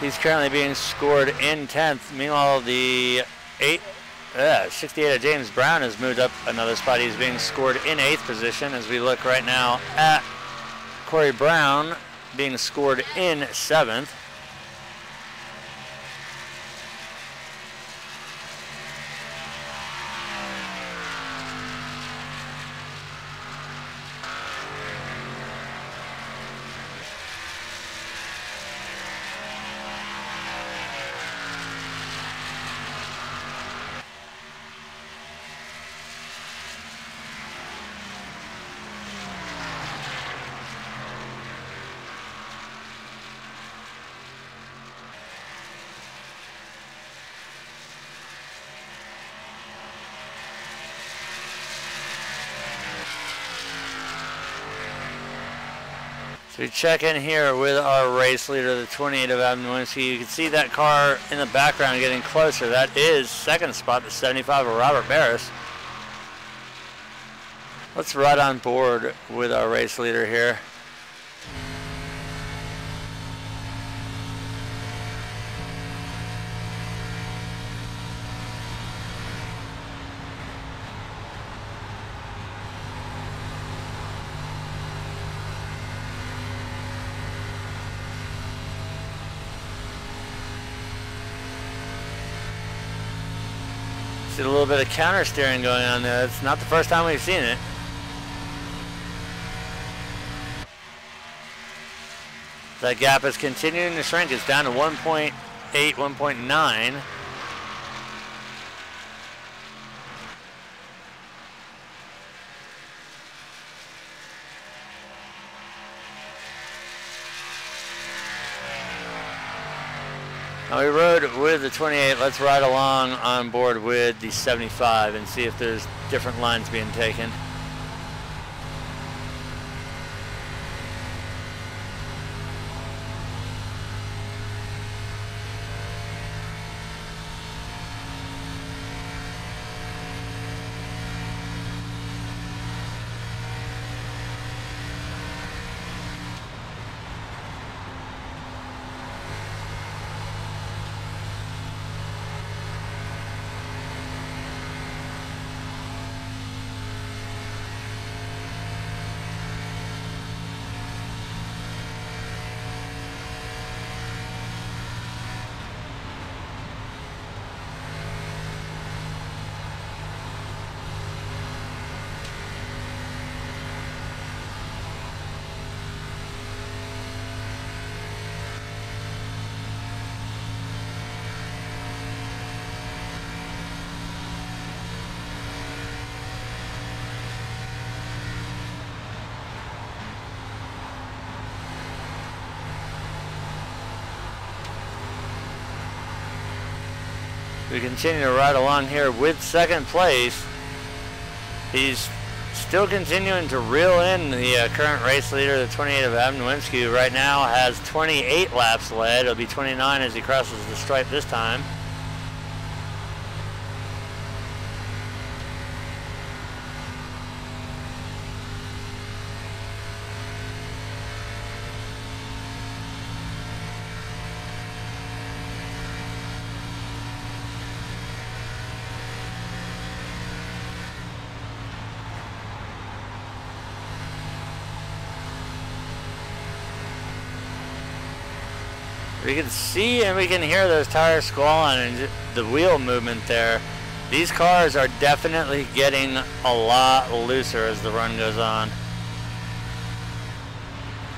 he's currently being scored in 10th. Meanwhile, the 68 of James Brown has moved up another spot. He's being scored in 8th position, as we look right now at Corey Brown being scored in 7th. So we check in here with our race leader, the 28 of Adam Nowinski. You can see that car in the background getting closer. That is 2nd spot, the 75 of Robert Barris. Let's ride on board with our race leader here. See a little bit of counter steering going on there. It's not the first time we've seen it. That gap is continuing to shrink. It's down to 1.8, 1.9. Now we rode with the 28. Let's ride along on board with the 75 and see if there's different lines being taken. We continue to ride along here with second place. He's still continuing to reel in the current race leader, the 28 of Adam Nowinski, who right now has 28 laps led. It'll be 29 as he crosses the stripe this time. We can see and we can hear those tires squalling and the wheel movement there. These cars are definitely getting a lot looser as the run goes on.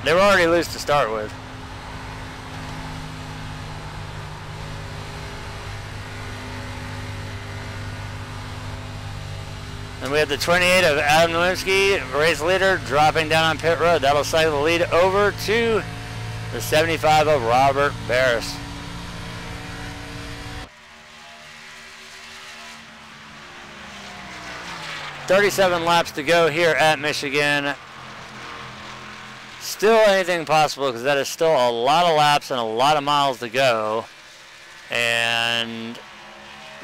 They were already loose to start with. And we have the 28 of Adam Nowinski, race leader, dropping down on pit road. That'll cycle the lead over to the 75 of Robert Barris. "37 laps to go here at Michigan." Still anything possible because that is still a lot of laps and a lot of miles to go. And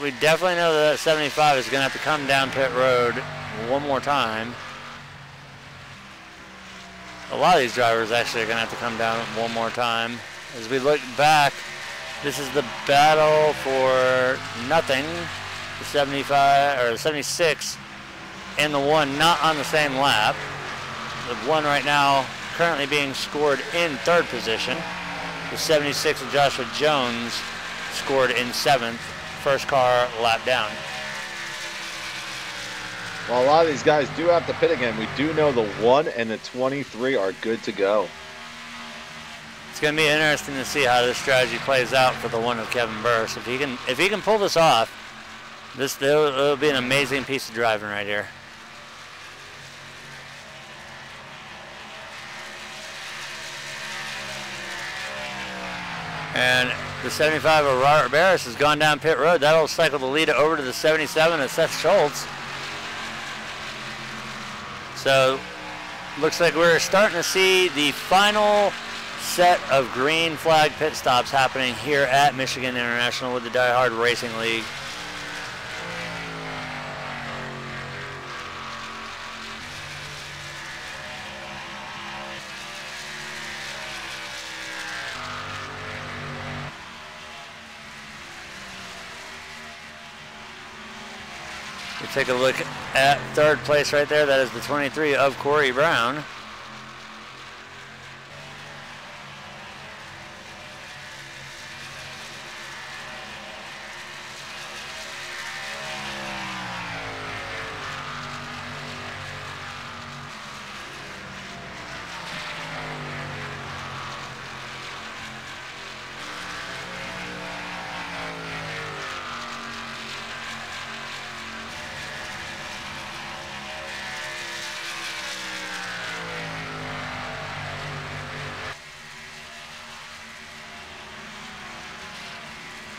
we definitely know that 75 is going to have to come down pit road one more time. A lot of these drivers actually are going to have to come down one more time. As we look back, this is the battle for nothing. The 75 or the 76 and the 1 not on the same lap. The 1 right now currently being scored in 3rd position. The 76 of Joshua Jones scored in 7th. First car lap down. Well, a lot of these guys do have to pit again. We do know the 1 and the 23 are good to go. It's going to be interesting to see how this strategy plays out for the 1 of Kevin Burris. If he can pull this off, it'll be an amazing piece of driving right here. And the 75 of Robert Barris has gone down pit road. That'll cycle the lead over to the 77 of Seth Schultz. So, looks like we're starting to see the final set of green flag pit stops happening here at Michigan International with the Diehard Racing League. We take a look at 3rd place right there. That is the 23 of Corey Brown.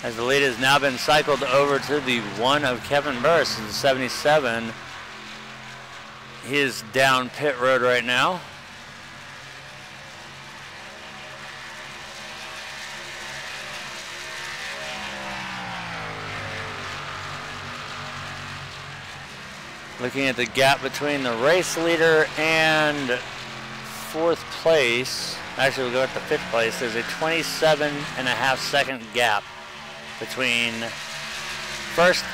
As the lead has now been cycled over to the 1 of Kevin Burris, the 77. He is down pit road right now. Looking at the gap between the race leader and 4th place, actually we'll go at the 5th place, there's a 27.5-second gap between 1st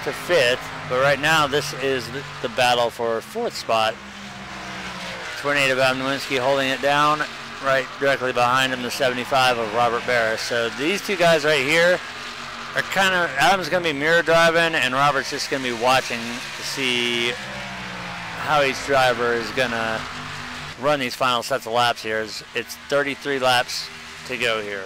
to 5th, but right now this is the battle for 4th spot. 28 of Adam Nowinski holding it down, right directly behind him, the 75 of Robert Barris. So these two guys right here are kind of, Adam's going to be mirror driving and Robert's just going to be watching to see how each driver is going to run these final sets of laps here. It's 33 laps to go here.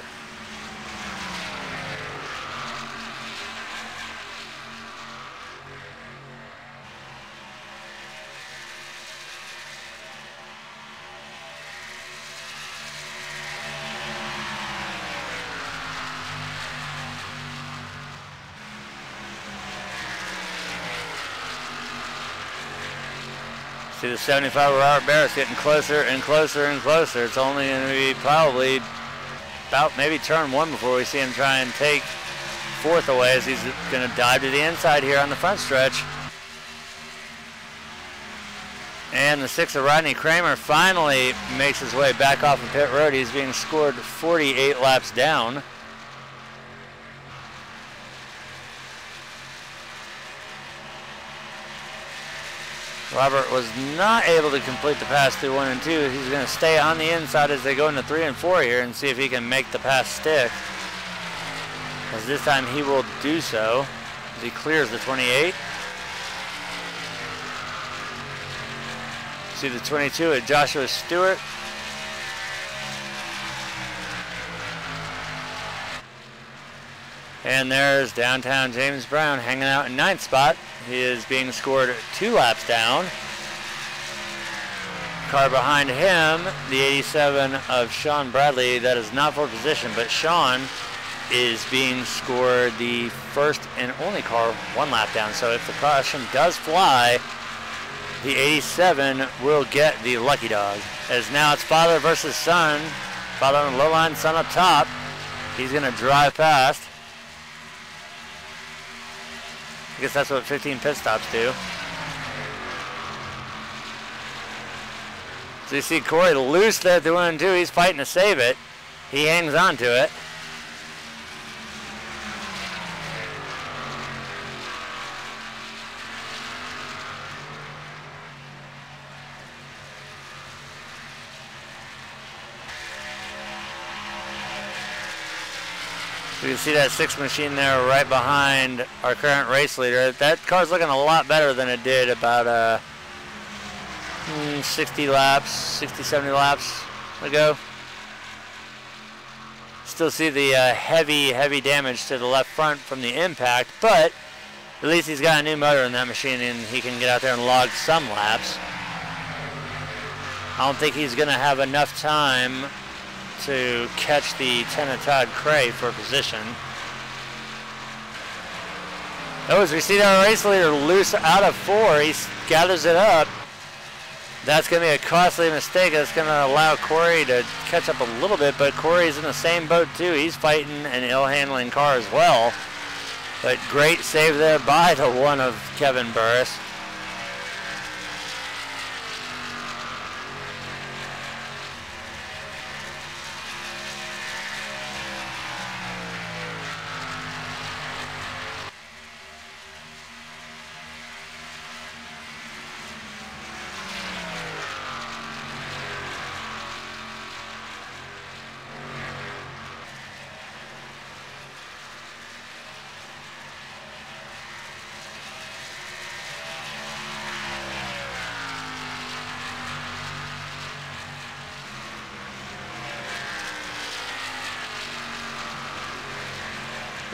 See the 75 Robert Barris getting closer and closer and closer. It's only going to be probably about maybe turn 1 before we see him try and take 4th away, as he's going to dive to the inside here on the front stretch. And the 6 of Rodney Kramer finally makes his way back off of pit road. He's being scored 48 laps down. Robert was not able to complete the pass through 1 and 2. He's going to stay on the inside as they go into 3 and 4 here and see if he can make the pass stick. As this time he will do so as he clears the 28. See the 22 at Joshua Stewart. And there's downtown James Brown hanging out in 9th spot. He is being scored 2 laps down. Car behind him, the 87 of Sean Bradley. That is not for position, but Sean is being scored the first and only car 1 lap down. So if the caution does fly, the 87 will get the lucky dog. As now it's father versus son. Father on the low line, son up top. He's going to drive past. I guess that's what 15 pit stops do. So you see Corey loose there at the 1 and 2. He's fighting to save it. He hangs on to it. You can see that 6 machine there right behind our current race leader. That car's looking a lot better than it did about 60 laps, 60, 70 laps ago. Still see the heavy damage to the left front from the impact, but at least he's got a new motor in that machine and he can get out there and log some laps. I don't think he's going to have enough time to catch the 10 of Todd Cray for position. Oh, as we see our race leader loose out of 4, he gathers it up. That's going to be a costly mistake. That's going to allow Corey to catch up a little bit, but Corey's in the same boat too. He's fighting an ill-handling car as well. But great save there by the 1 of Kevin Burris.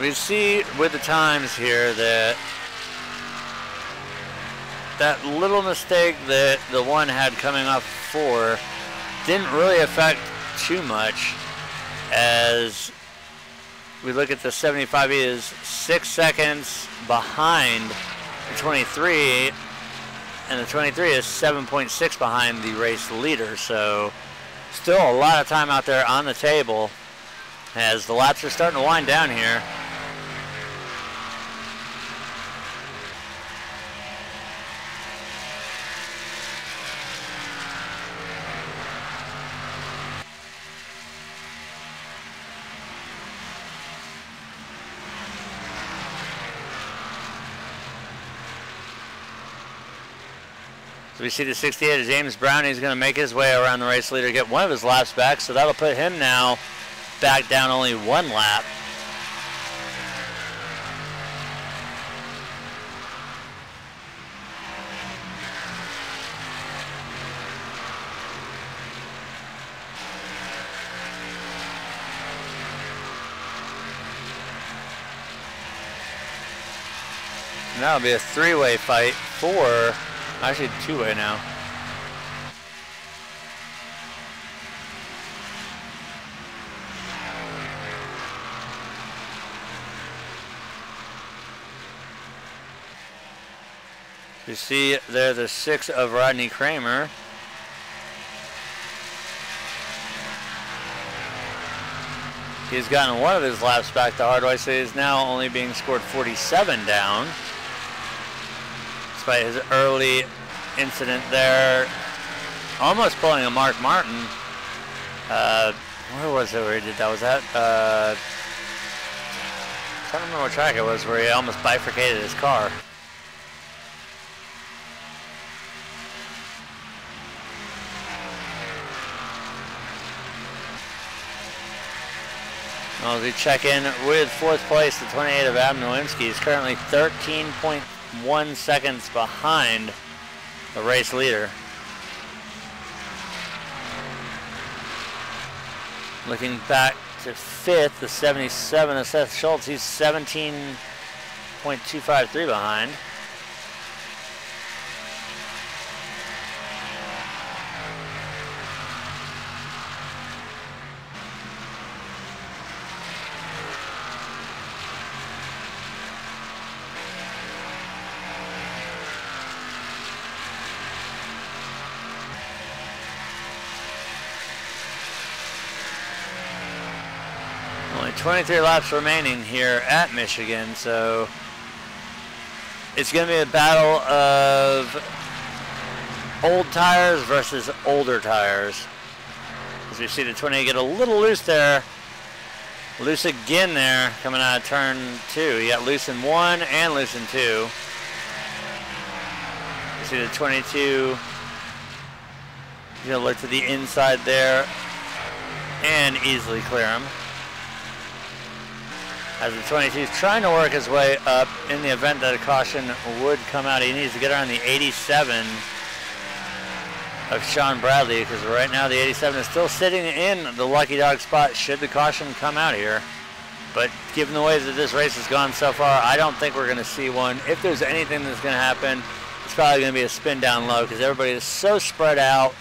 We see with the times here that that little mistake that the 1 had coming off 4 didn't really affect too much. As we look at the 75, he is 6 seconds behind the 23, and the 23 is 7.6 behind the race leader. So still a lot of time out there on the table as the laps are starting to wind down here. So we see the 68 of James Brown. He's going to make his way around the race leader, get 1 of his laps back, so that'll put him now back down only 1 lap. And that'll be a 3-way fight for, actually 2-way now. You see there the 6 of Rodney Kramer. He's gotten one of his laps back the hard way, so he's now only being scored 47 down. Despite his early incident there, almost pulling a Mark Martin. Where was it where he did that? Was that, I don't remember what track it was where he almost bifurcated his car. Well, as we check in with 4th place, the 28 of Adam Nowinski is currently 13.1 seconds behind the race leader. Looking back to 5th, the 77 of Seth Schultz, he's 17.253 behind. Only 23 laps remaining here at Michigan, so it's going to be a battle of old tires versus older tires. As we see the 28 get a little loose there. Loose again there, coming out of turn 2. You got loose in 1 and loose in 2. You see the 22. You're going to look to the inside there and easily clear him. As the 22 is trying to work his way up in the event that a caution would come out. He needs to get around the 87 of Sean Bradley, because right now the 87 is still sitting in the lucky dog spot should the caution come out here. But given the way that this race has gone so far, I don't think we're going to see one. If there's anything that's going to happen, it's probably going to be a spin down low, because everybody is so spread out,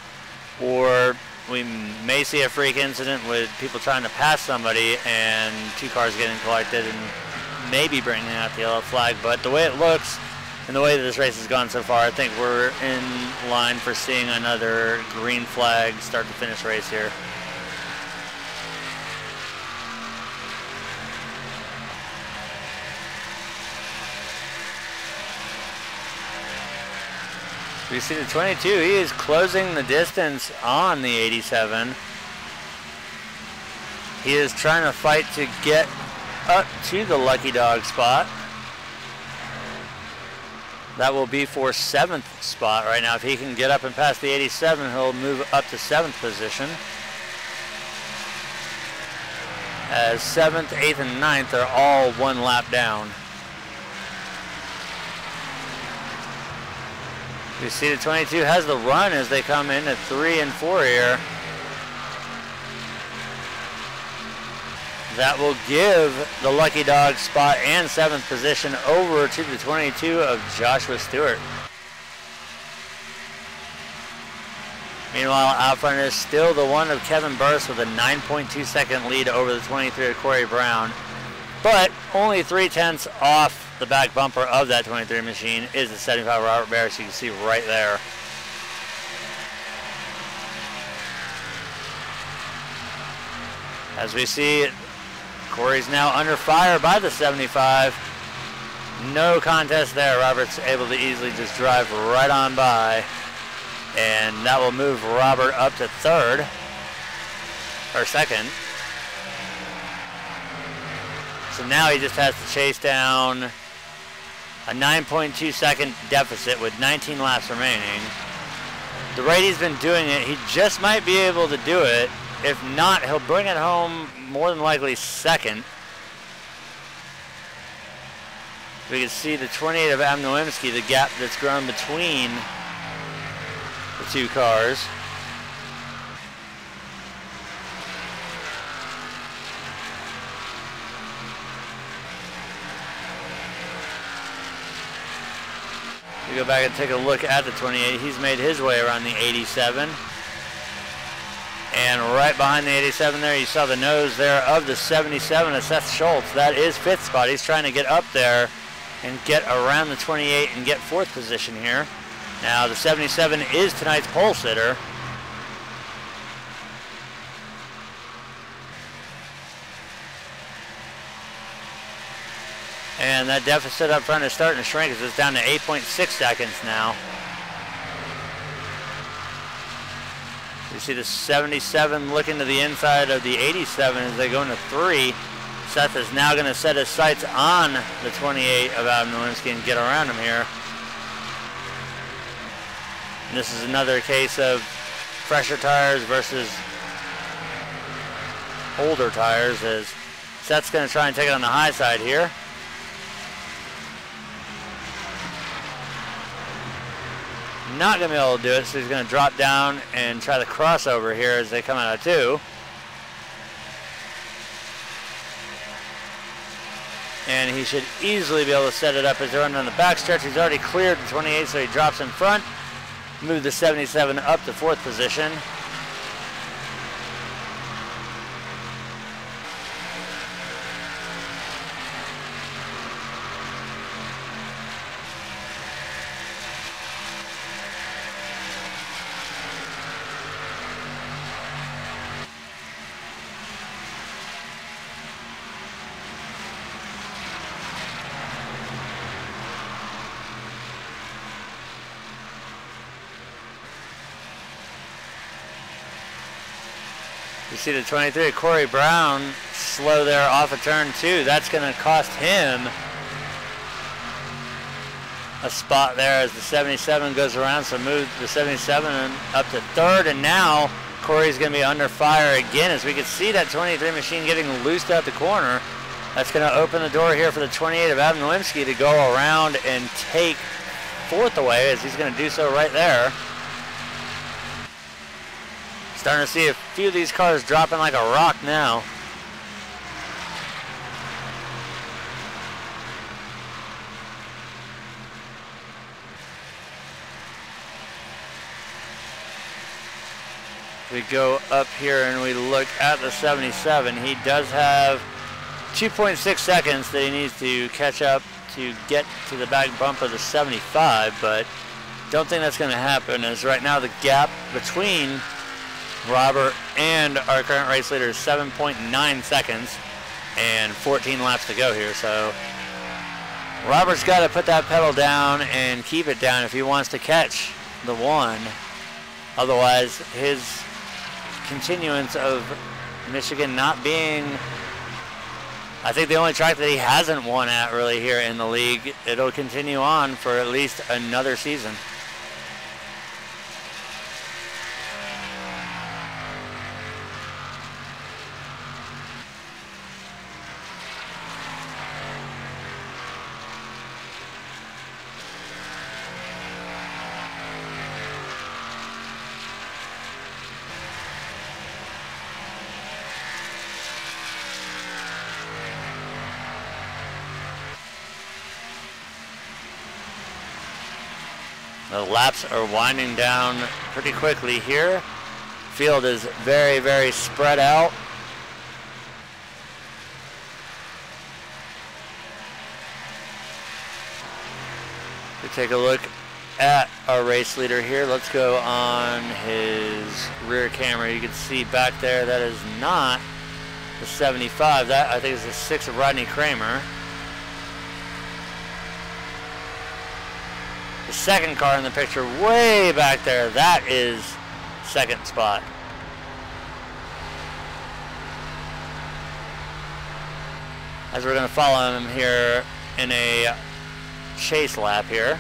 or we may see a freak incident with people trying to pass somebody and 2 cars getting collected and maybe bringing out the yellow flag. But the way it looks and the way that this race has gone so far, I think we're in line for seeing another green flag start to finish race here. We see the 22, he is closing the distance on the 87. He is trying to fight to get up to the lucky dog spot. That will be for 7th spot right now. If he can get up and past the 87, he'll move up to 7th position. As 7th, 8th, and 9th are all 1 lap down. You see the 22 has the run as they come in at 3 and 4 here. That will give the lucky dog spot and 7th position over to the 22 of Joshua Stewart. Meanwhile, out front is still the 1 of Kevin Burst with a 9.2 second lead over the 23 of Corey Brown. But only 3/10 off the back bumper of that 23 machine is the 75 Robert Barris, you can see right there. As we see, Corey's now under fire by the 75. No contest there. Robert's able to easily just drive right on by. And that will move Robert up to 3rd, or 2nd. So now he just has to chase down a 9.2 second deficit with 19 laps remaining. The rate he's been doing it, he just might be able to do it. If not, he'll bring it home more than likely 2nd. We can see the 28 of Adam Nowinski, the gap that's grown between the 2 cars. We go back and take a look at the 28. He's made his way around the 87. And right behind the 87 there, you saw the nose there of the 77 of Seth Schultz. That is 5th spot. He's trying to get up there and get around the 28 and get 4th position here. Now the 77 is tonight's pole sitter. And that deficit up front is starting to shrink as it's down to 8.6 seconds now. You see the 77 looking to the inside of the 87 as they go into 3. Seth is now going to set his sights on the 28 of Adam Nowinski and get around him here. And this is another case of fresher tires versus older tires as Seth's going to try and take it on the high side here. Not going to be able to do it, so he's going to drop down and try the crossover here as they come out of 2. And he should easily be able to set it up as they're running on the backstretch. He's already cleared the 28, so he drops in front. Move the 77 up to 4th position. You see the 23, Corey Brown, slow there off of turn 2. That's going to cost him a spot there as the 77 goes around. So move the 77 up to 3rd. And now Corey's going to be under fire again as we can see that 23 machine getting loosed out the corner. That's going to open the door here for the 28 of Adam Nowinski to go around and take 4th away as he's going to do so right there. Starting to see a few of these cars dropping like a rock now. We go up here and we look at the 77. He does have 2.6 seconds that he needs to catch up to get to the back bump of the 75, but don't think that's going to happen as right now the gap between Robert and our current race leader is 7.9 seconds and 14 laps to go here. So Robert's got to put that pedal down and keep it down if he wants to catch the 1. Otherwise, his continuance of Michigan not being, I think, the only track that he hasn't won at really here in the league, it'll continue on for at least another season. The laps are winding down pretty quickly here. Field is very, very spread out. We take a look at our race leader here. Let's go on his rear camera. You can see back there that is not the 75. That I think is the 6 of Rodney Kramer. The second car in the picture way back there, that is second spot. As we're going to follow him here in a chase lap here.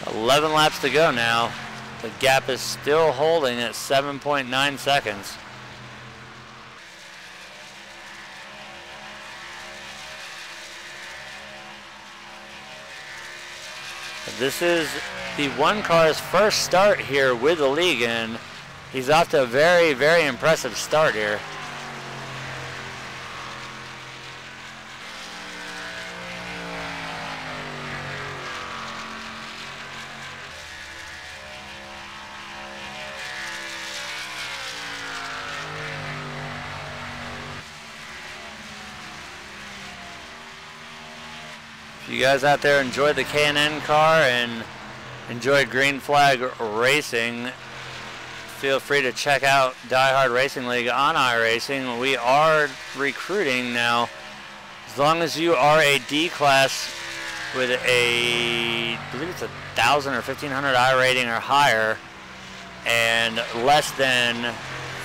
$11 laps to go now. The gap is still holding at 7.9 seconds. This is the one car's first start here with the league, and he's off to a very, very impressive start here. If you guys out there enjoyed the K&N car and enjoy Green Flag Racing, feel free to check out Diehard Racing League on iRacing. We are recruiting now. As long as you are a D class with I believe it's 1,000 or 1,500 I rating or higher, and less than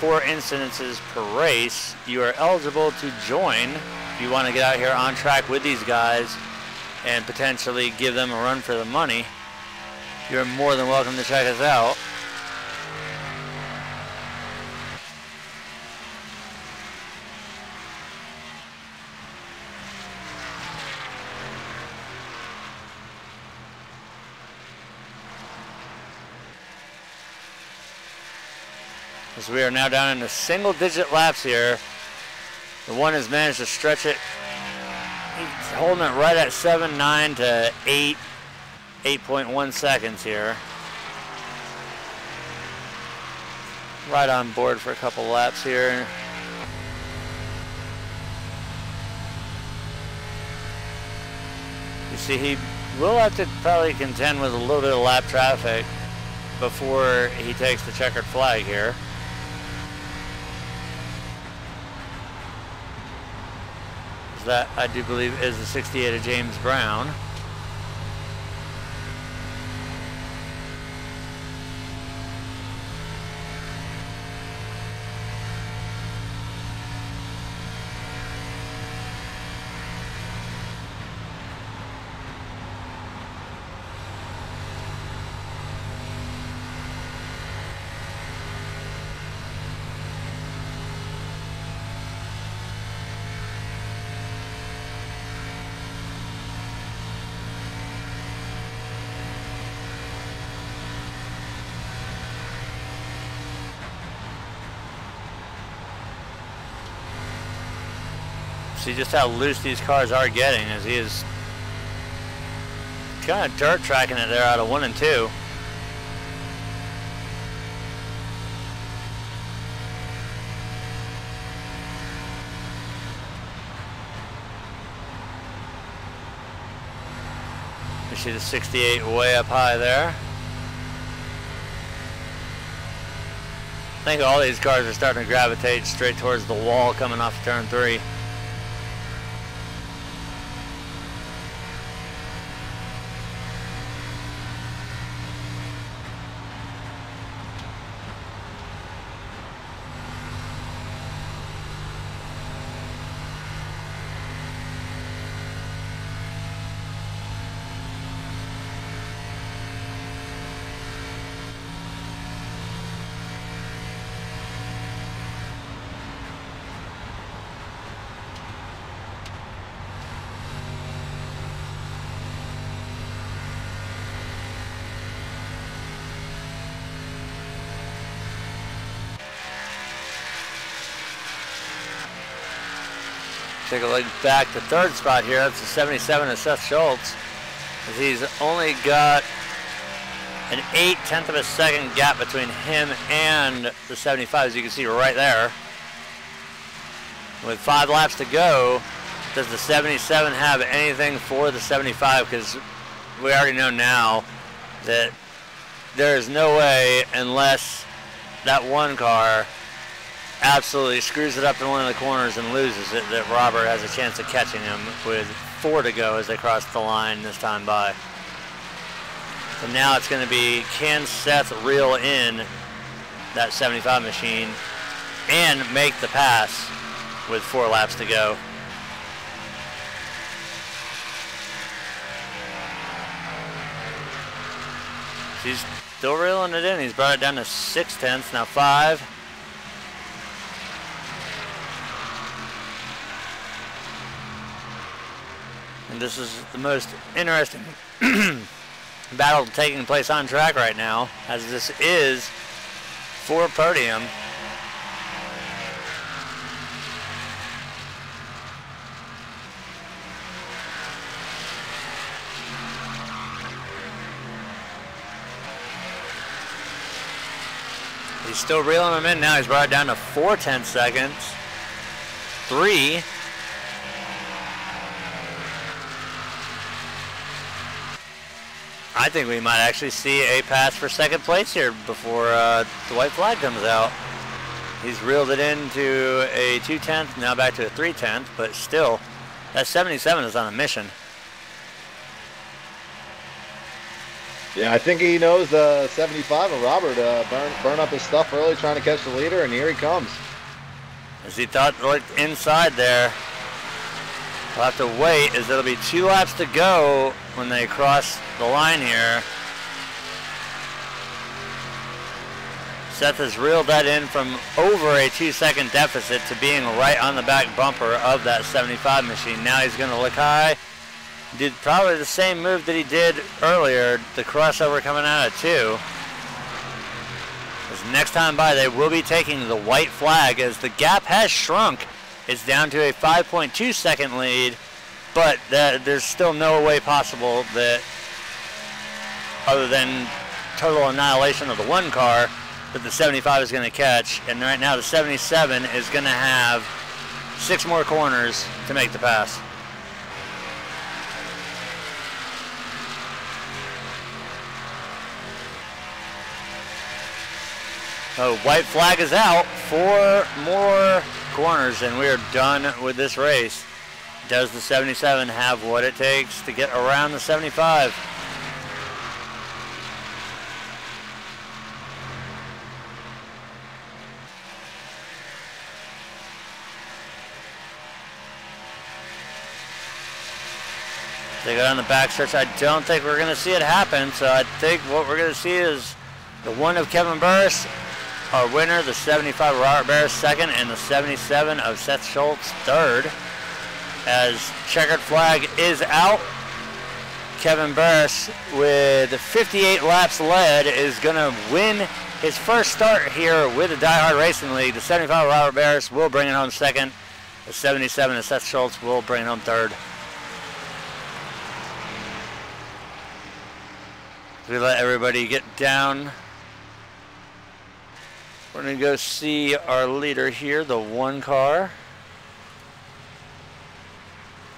4 incidences per race, you are eligible to join. If you want to get out here on track with these guys and potentially give them a run for the money, you're more than welcome to check us out. As we are now down into single-digit laps here. The one has managed to stretch it. He's holding it right at 7.9 to 8.1 seconds here. Right on board for a couple laps here. You see, he will have to probably contend with a little bit of lap traffic before he takes the checkered flag here. That, I do believe, is the 68 of James Brown. See just how loose these cars are getting, as he is kind of dirt tracking it there out of 1 and 2. You see the 68 way up high there. I think all these cars are starting to gravitate straight towards the wall coming off turn 3. Take a look back to third spot here. That's the 77 of Seth Schultz. As he's only got an 0.8 of a second gap between him and the 75, as you can see right there. With 5 laps to go, does the 77 have anything for the 75? Because we already know now that there is no way, unless that one car absolutely screws it up in one of the corners and loses it, that Robert has a chance of catching him with 4 to go as they cross the line this time by. So now it's going to be, can Seth reel in that 75 machine and make the pass with 4 laps to go? He's still reeling it in. He's brought it down to 0.6, now 5. And this is the most interesting battle taking place on track right now, as this is for podium. He's still reeling them in now. He's brought it down to 4/10 seconds. 3. I think we might actually see a pass for second place here before the white flag comes out. He's reeled it into a 2/10, now back to a 3/10, but still, that 77 is on a mission. Yeah, I think he knows 75 of Robert burn up his stuff early trying to catch the leader, and here he comes. As he thought, like, inside there. We'll have to wait, as it'll be 2 laps to go when they cross the line here. Seth has reeled that in from over a 2-second deficit to being right on the back bumper of that 75 machine. Now he's going to look high. Did probably the same move that he did earlier, the crossover coming out of 2. As next time by, they will be taking the white flag as the gap has shrunk. It's down to a 5.2 second lead, but there's still no way possible that, other than total annihilation of the 1 car, that the 75 is going to catch. And right now the 77 is going to have 6 more corners to make the pass. So white flag is out. 4 more corners and we are done with this race. Does the 77 have what it takes to get around the 75? They go down the back stretch. I don't think we're going to see it happen, so I think what we're going to see is the 1 of Kevin Burris, our winner, the 75 of Robert Barris, second, and the 77 of Seth Schultz, third. As checkered flag is out, Kevin Burris, with 58 laps led, is going to win his first start here with the Diehard Racing League. The 75 of Robert Barris will bring it home second. The 77 of Seth Schultz will bring it home third. We let everybody get down. We're going to go see our leader here, the 1 car.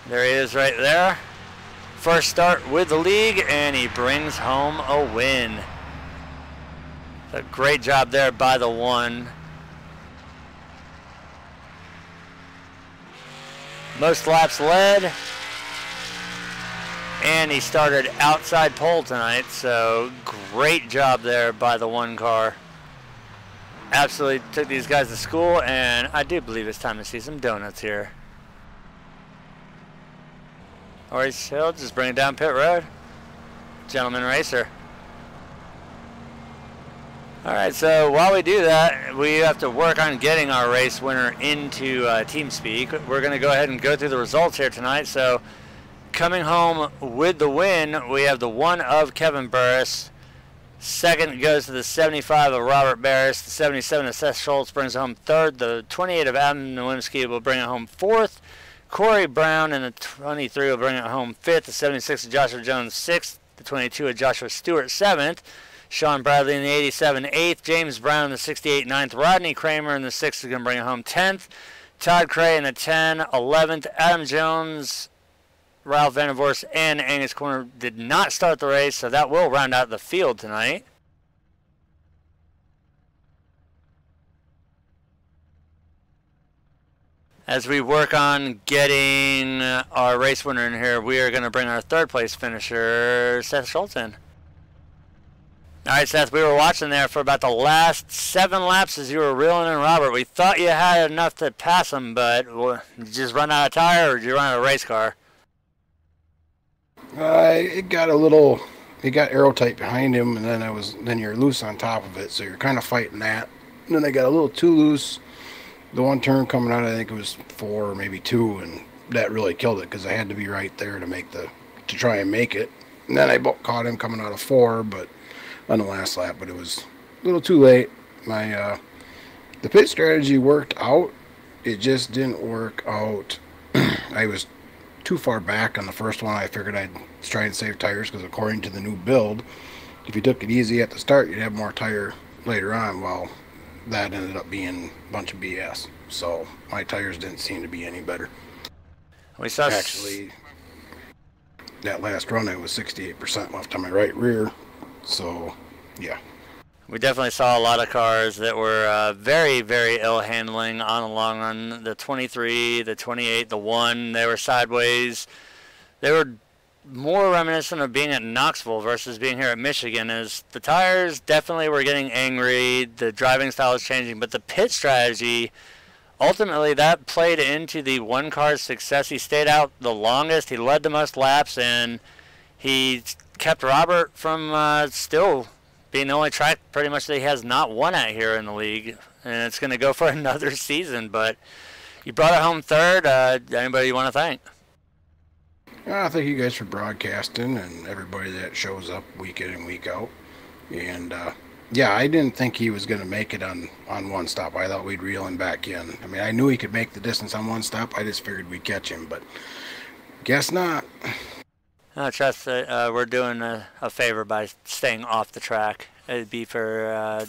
There he is right there. First start with the league, and he brings home a win. A great job there by the 1. Most laps led. And he started outside pole tonight, so great job there by the 1 car. Absolutely took these guys to school, and I do believe it's time to see some donuts here. Or he'll just bring it down pit road. Gentleman racer. Alright, so while we do that, we have to work on getting our race winner into TeamSpeak. We're going to go ahead and go through the results here tonight. So coming home with the win, we have the 1 of Kevin Burris. Second goes to the 75 of Robert Barris. The 77 of Seth Schultz brings it home third. The 28 of Adam Nowinski will bring it home fourth. Corey Brown and the 23 will bring it home fifth. The 76 of Joshua Jones sixth. The 22 of Joshua Stewart seventh. Sean Bradley in the 87 eighth. James Brown in the 68 ninth. Rodney Kramer in the 6th is going to bring it home 10th. Todd Cray in the 10 11th. Adam Jones, Ralph Vandervorst, and Angus Corner did not start the race, so that will round out the field tonight. As we work on getting our race winner in here, we are going to bring our 3rd place finisher, Seth Schultz, in. All right, Seth, we were watching there for about the last 7 laps as you were reeling in Robert. We thought you had enough to pass him, but did you just run out of tire, or did you run out of race car? It got a little, it got aero tight behind him, and then you're loose on top of it, so you're kind of fighting that. And then they got a little too loose. The one turn coming out, I think it was 4 or maybe 2, and that really killed it because I had to be right there to try and make it. And then I caught him coming out of 4, but on the last lap, but it was a little too late. My the pit strategy worked out. It just didn't work out. I was too far back on the first one. I figured I'd try and save tires because according to the new build, if you took it easy at the start, you'd have more tire later on. Well, that ended up being a bunch of BS. So my tires didn't seem to be any better. We saw actually that last run I was 68% left on my right rear. So yeah. We definitely saw a lot of cars that were very, very ill handling on the long run. The 23, the 28, the 1, they were sideways. They were more reminiscent of being at Knoxville versus being here at Michigan, as the tires definitely were getting angry, the driving style was changing, but the pit strategy, ultimately that played into the one car's success. He stayed out the longest, he led the most laps, and he kept Robert from still being the only track pretty much that he has not won at here in the league, and it's going to go for another season. But you brought it home third. Anybody you want to thank? I thank you guys for broadcasting and everybody that shows up week in and week out. And yeah, I didn't think he was going to make it on one stop. I thought we'd reel him back in. I mean, I knew he could make the distance on one stop. I just figured we'd catch him, but guess not. Trust we're doing a favor by staying off the track. It'd be for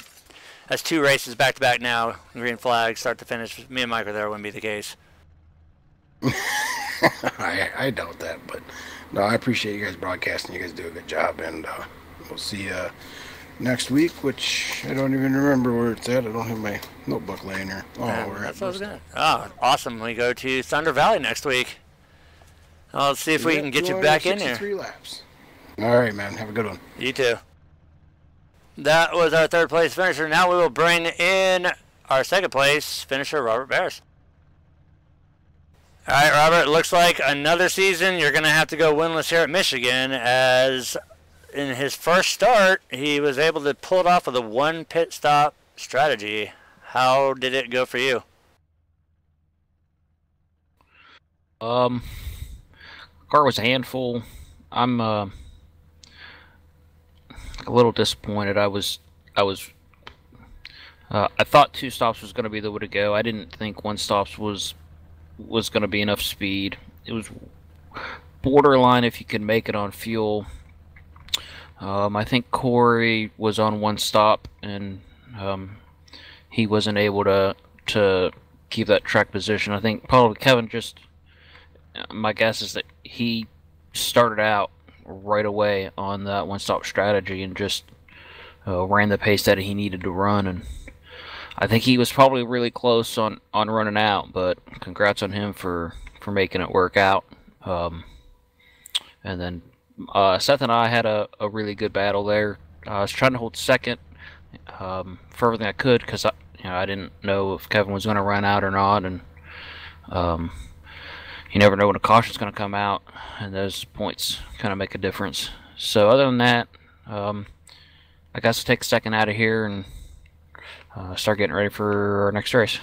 that's 2 races back to back now, green flag, start to finish. Me and Mike are there, wouldn't be the case. I doubt that, but no, I appreciate you guys broadcasting. You guys do a good job, and we'll see you next week, which I don't even remember where it's at. I don't have my notebook laying here. Oh, we're at good. Oh, awesome. We go to Thunder Valley next week. Well, let's see if we can get you back in here. 3 laps. All right, man. Have a good one. You too. That was our 3rd place finisher. Now we will bring in our 2nd place finisher, Robert Barris. All right, Robert, it looks like another season you're going to have to go winless here at Michigan, as in his first start, he was able to pull it off with a 1 pit stop strategy. How did it go for you? Car was a handful. I'm a little disappointed. I thought 2 stops was going to be the way to go. I didn't think 1 stops was going to be enough speed. It was borderline if you could make it on fuel. I think Corey was on 1 stop, and he wasn't able to keep that track position. I think probably Kevin just. My guess is that he started out right away on that 1-stop strategy and just ran the pace that he needed to run, and I think he was probably really close on running out, but congrats on him for making it work out. And then Seth and I had a really good battle there. I was trying to hold second for everything I could because I didn't know if Kevin was going to run out or not, and you never know when a caution's going to come out, and those points kind of make a difference. So other than that, I guess I'll take a second out of here and start getting ready for our next race.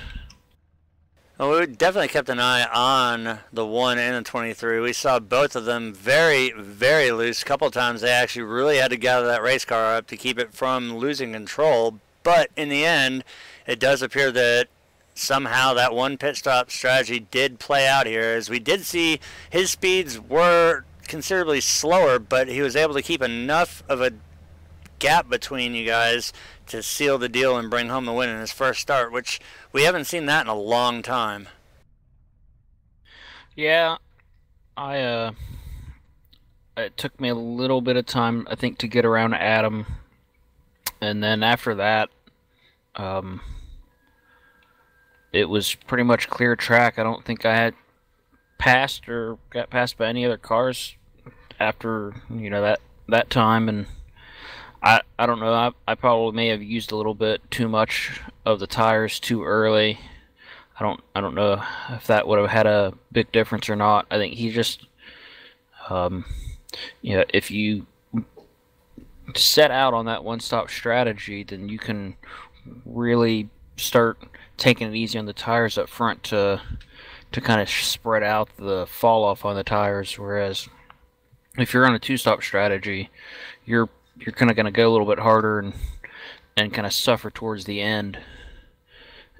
Well, we definitely kept an eye on the 1 and the 23. We saw both of them very, very loose. A couple of times they actually really had to gather that race car up to keep it from losing control. But in the end, it does appear that somehow that 1 pit stop strategy did play out here, as we did see his speeds were considerably slower, but he was able to keep enough of a gap between you guys to seal the deal and bring home the win in his first start, which we haven't seen that in a long time. Yeah, it took me a little bit of time, I think, to get around to Adam, and then after that, it was pretty much clear track. I don't think I had passed or got passed by any other cars after that time, and I don't know. I probably may have used a little bit too much of the tires too early. I don't know if that would have had a big difference or not. I think he just if you set out on that 1-stop strategy, then you can really start taking it easy on the tires up front to kind of spread out the fall off on the tires, whereas if you're on a two-stop strategy, you're kind of going to go a little bit harder and kind of suffer towards the end.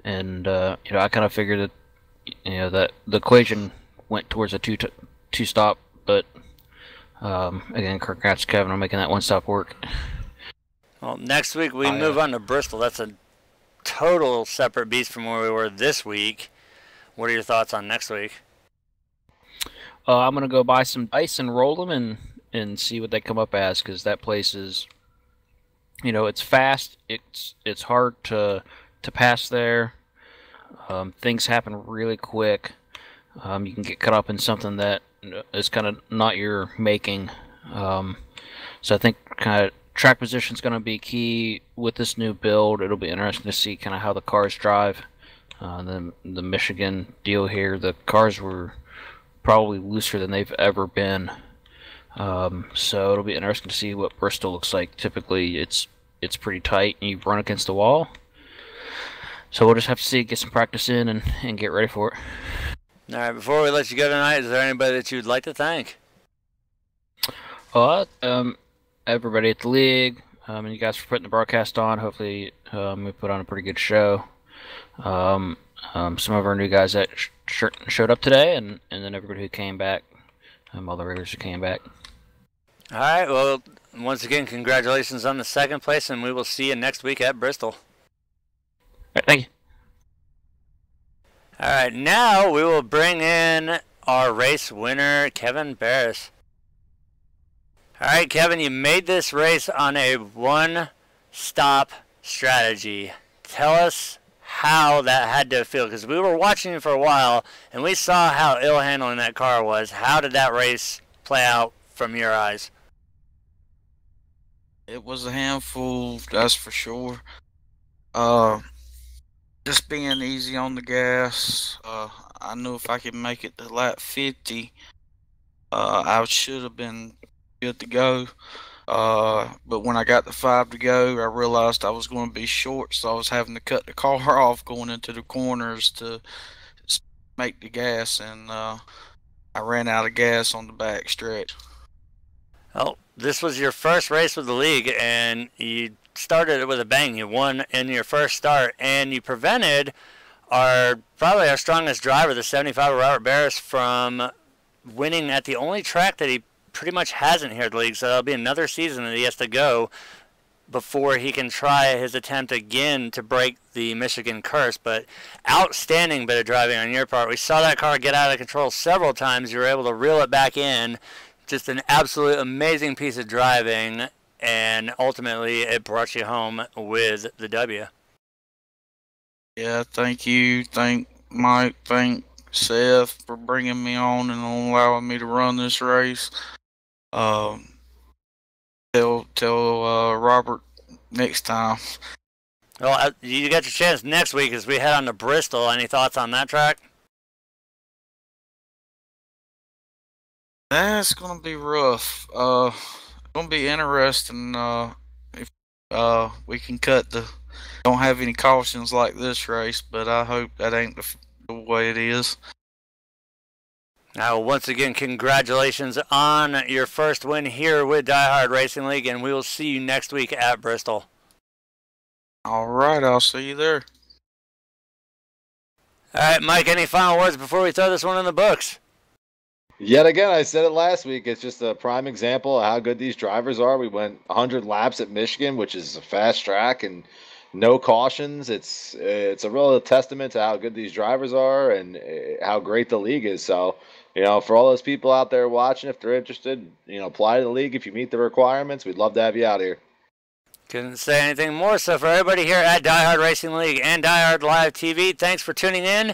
And I kind of figured that that the equation went towards a two-stop, but again, congrats Kevin on making that one-stop work. Well, next week we move on to Bristol. That's a total separate beast from where we were this week. What are your thoughts on next week? I'm gonna go buy some dice and roll them and see what they come up as, because that place is, it's fast. It's hard to pass there. Things happen really quick. You can get caught up in something that is kind of not your making. So I think kind of track position is going to be key with this new build. It'll be interesting to see kind of how the cars drive. The Michigan deal here, the cars were probably looser than they've ever been. So it'll be interesting to see what Bristol looks like. Typically, it's pretty tight and you run against the wall. So we'll just have to see, get some practice in and get ready for it. All right, before we let you go tonight, is there anybody that you'd like to thank? Everybody at the league, and you guys for putting the broadcast on. Hopefully, we put on a pretty good show. Some of our new guys that showed up today, and then everybody who came back, all the regulars who came back. All right, well, once again, congratulations on the second place, and we will see you next week at Bristol. All right, thank you. All right, now we will bring in our race winner, Kevin Barris. All right, Kevin, you made this race on a one-stop strategy. Tell us how that had to feel, because we were watching you for a while, and we saw how ill-handling that car was. How did that race play out from your eyes? It was a handful, that's for sure. Just being easy on the gas. I knew if I could make it to lap 50, I should have been good to go. But when I got the 5 to go, I realized I was going to be short, so I was having to cut the car off going into the corners to make the gas, and I ran out of gas on the back stretch. Well, this was your first race with the league, and you started it with a bang. You won in your first start, and you prevented probably our strongest driver, the 75 Robert Barris, from winning at the only track that he pretty much hasn't here at the league. So that'll be another season that he has to go before he can try his attempt again to break the Michigan curse. But outstanding bit of driving on your part. We saw that car get out of control several times. You were able to reel it back in. Just an absolute amazing piece of driving, and ultimately it brought you home with the W. Yeah, thank you. Thank Mike. Thank Seth for bringing me on and allowing me to run this race. Tell Robert next time. Well, you got your chance next week as we head on to Bristol. Any thoughts on that track? That's gonna be rough. Gonna be interesting. If we can don't have any cautions like this race, but I hope that ain't the way it is. Now, once again, congratulations on your first win here with Diehard Racing League, and we will see you next week at Bristol. All right, I'll see you there. All right, Mike, any final words before we throw this one in the books? Yet again, I said it last week. It's just a prime example of how good these drivers are. We went 100 laps at Michigan, which is a fast track, and no cautions. It's a real testament to how good these drivers are and how great the league is. So, for all those people out there watching, if they're interested, apply to the league. If you meet the requirements, we'd love to have you out here. Couldn't say anything more. So for everybody here at Diehard Racing League and Diehard Live TV, thanks for tuning in.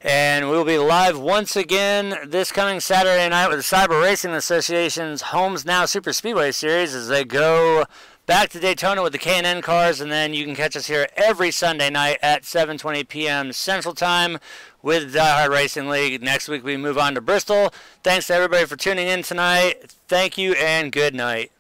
And we'll be live once again this coming Saturday night with the Cyber Racing Association's Homes Now Super Speedway Series as they go back to Daytona with the K&N cars. And then you can catch us here every Sunday night at 7:20 p.m. Central Time with Diehard Racing League. Next week we move on to Bristol. Thanks to everybody for tuning in tonight. Thank you and good night.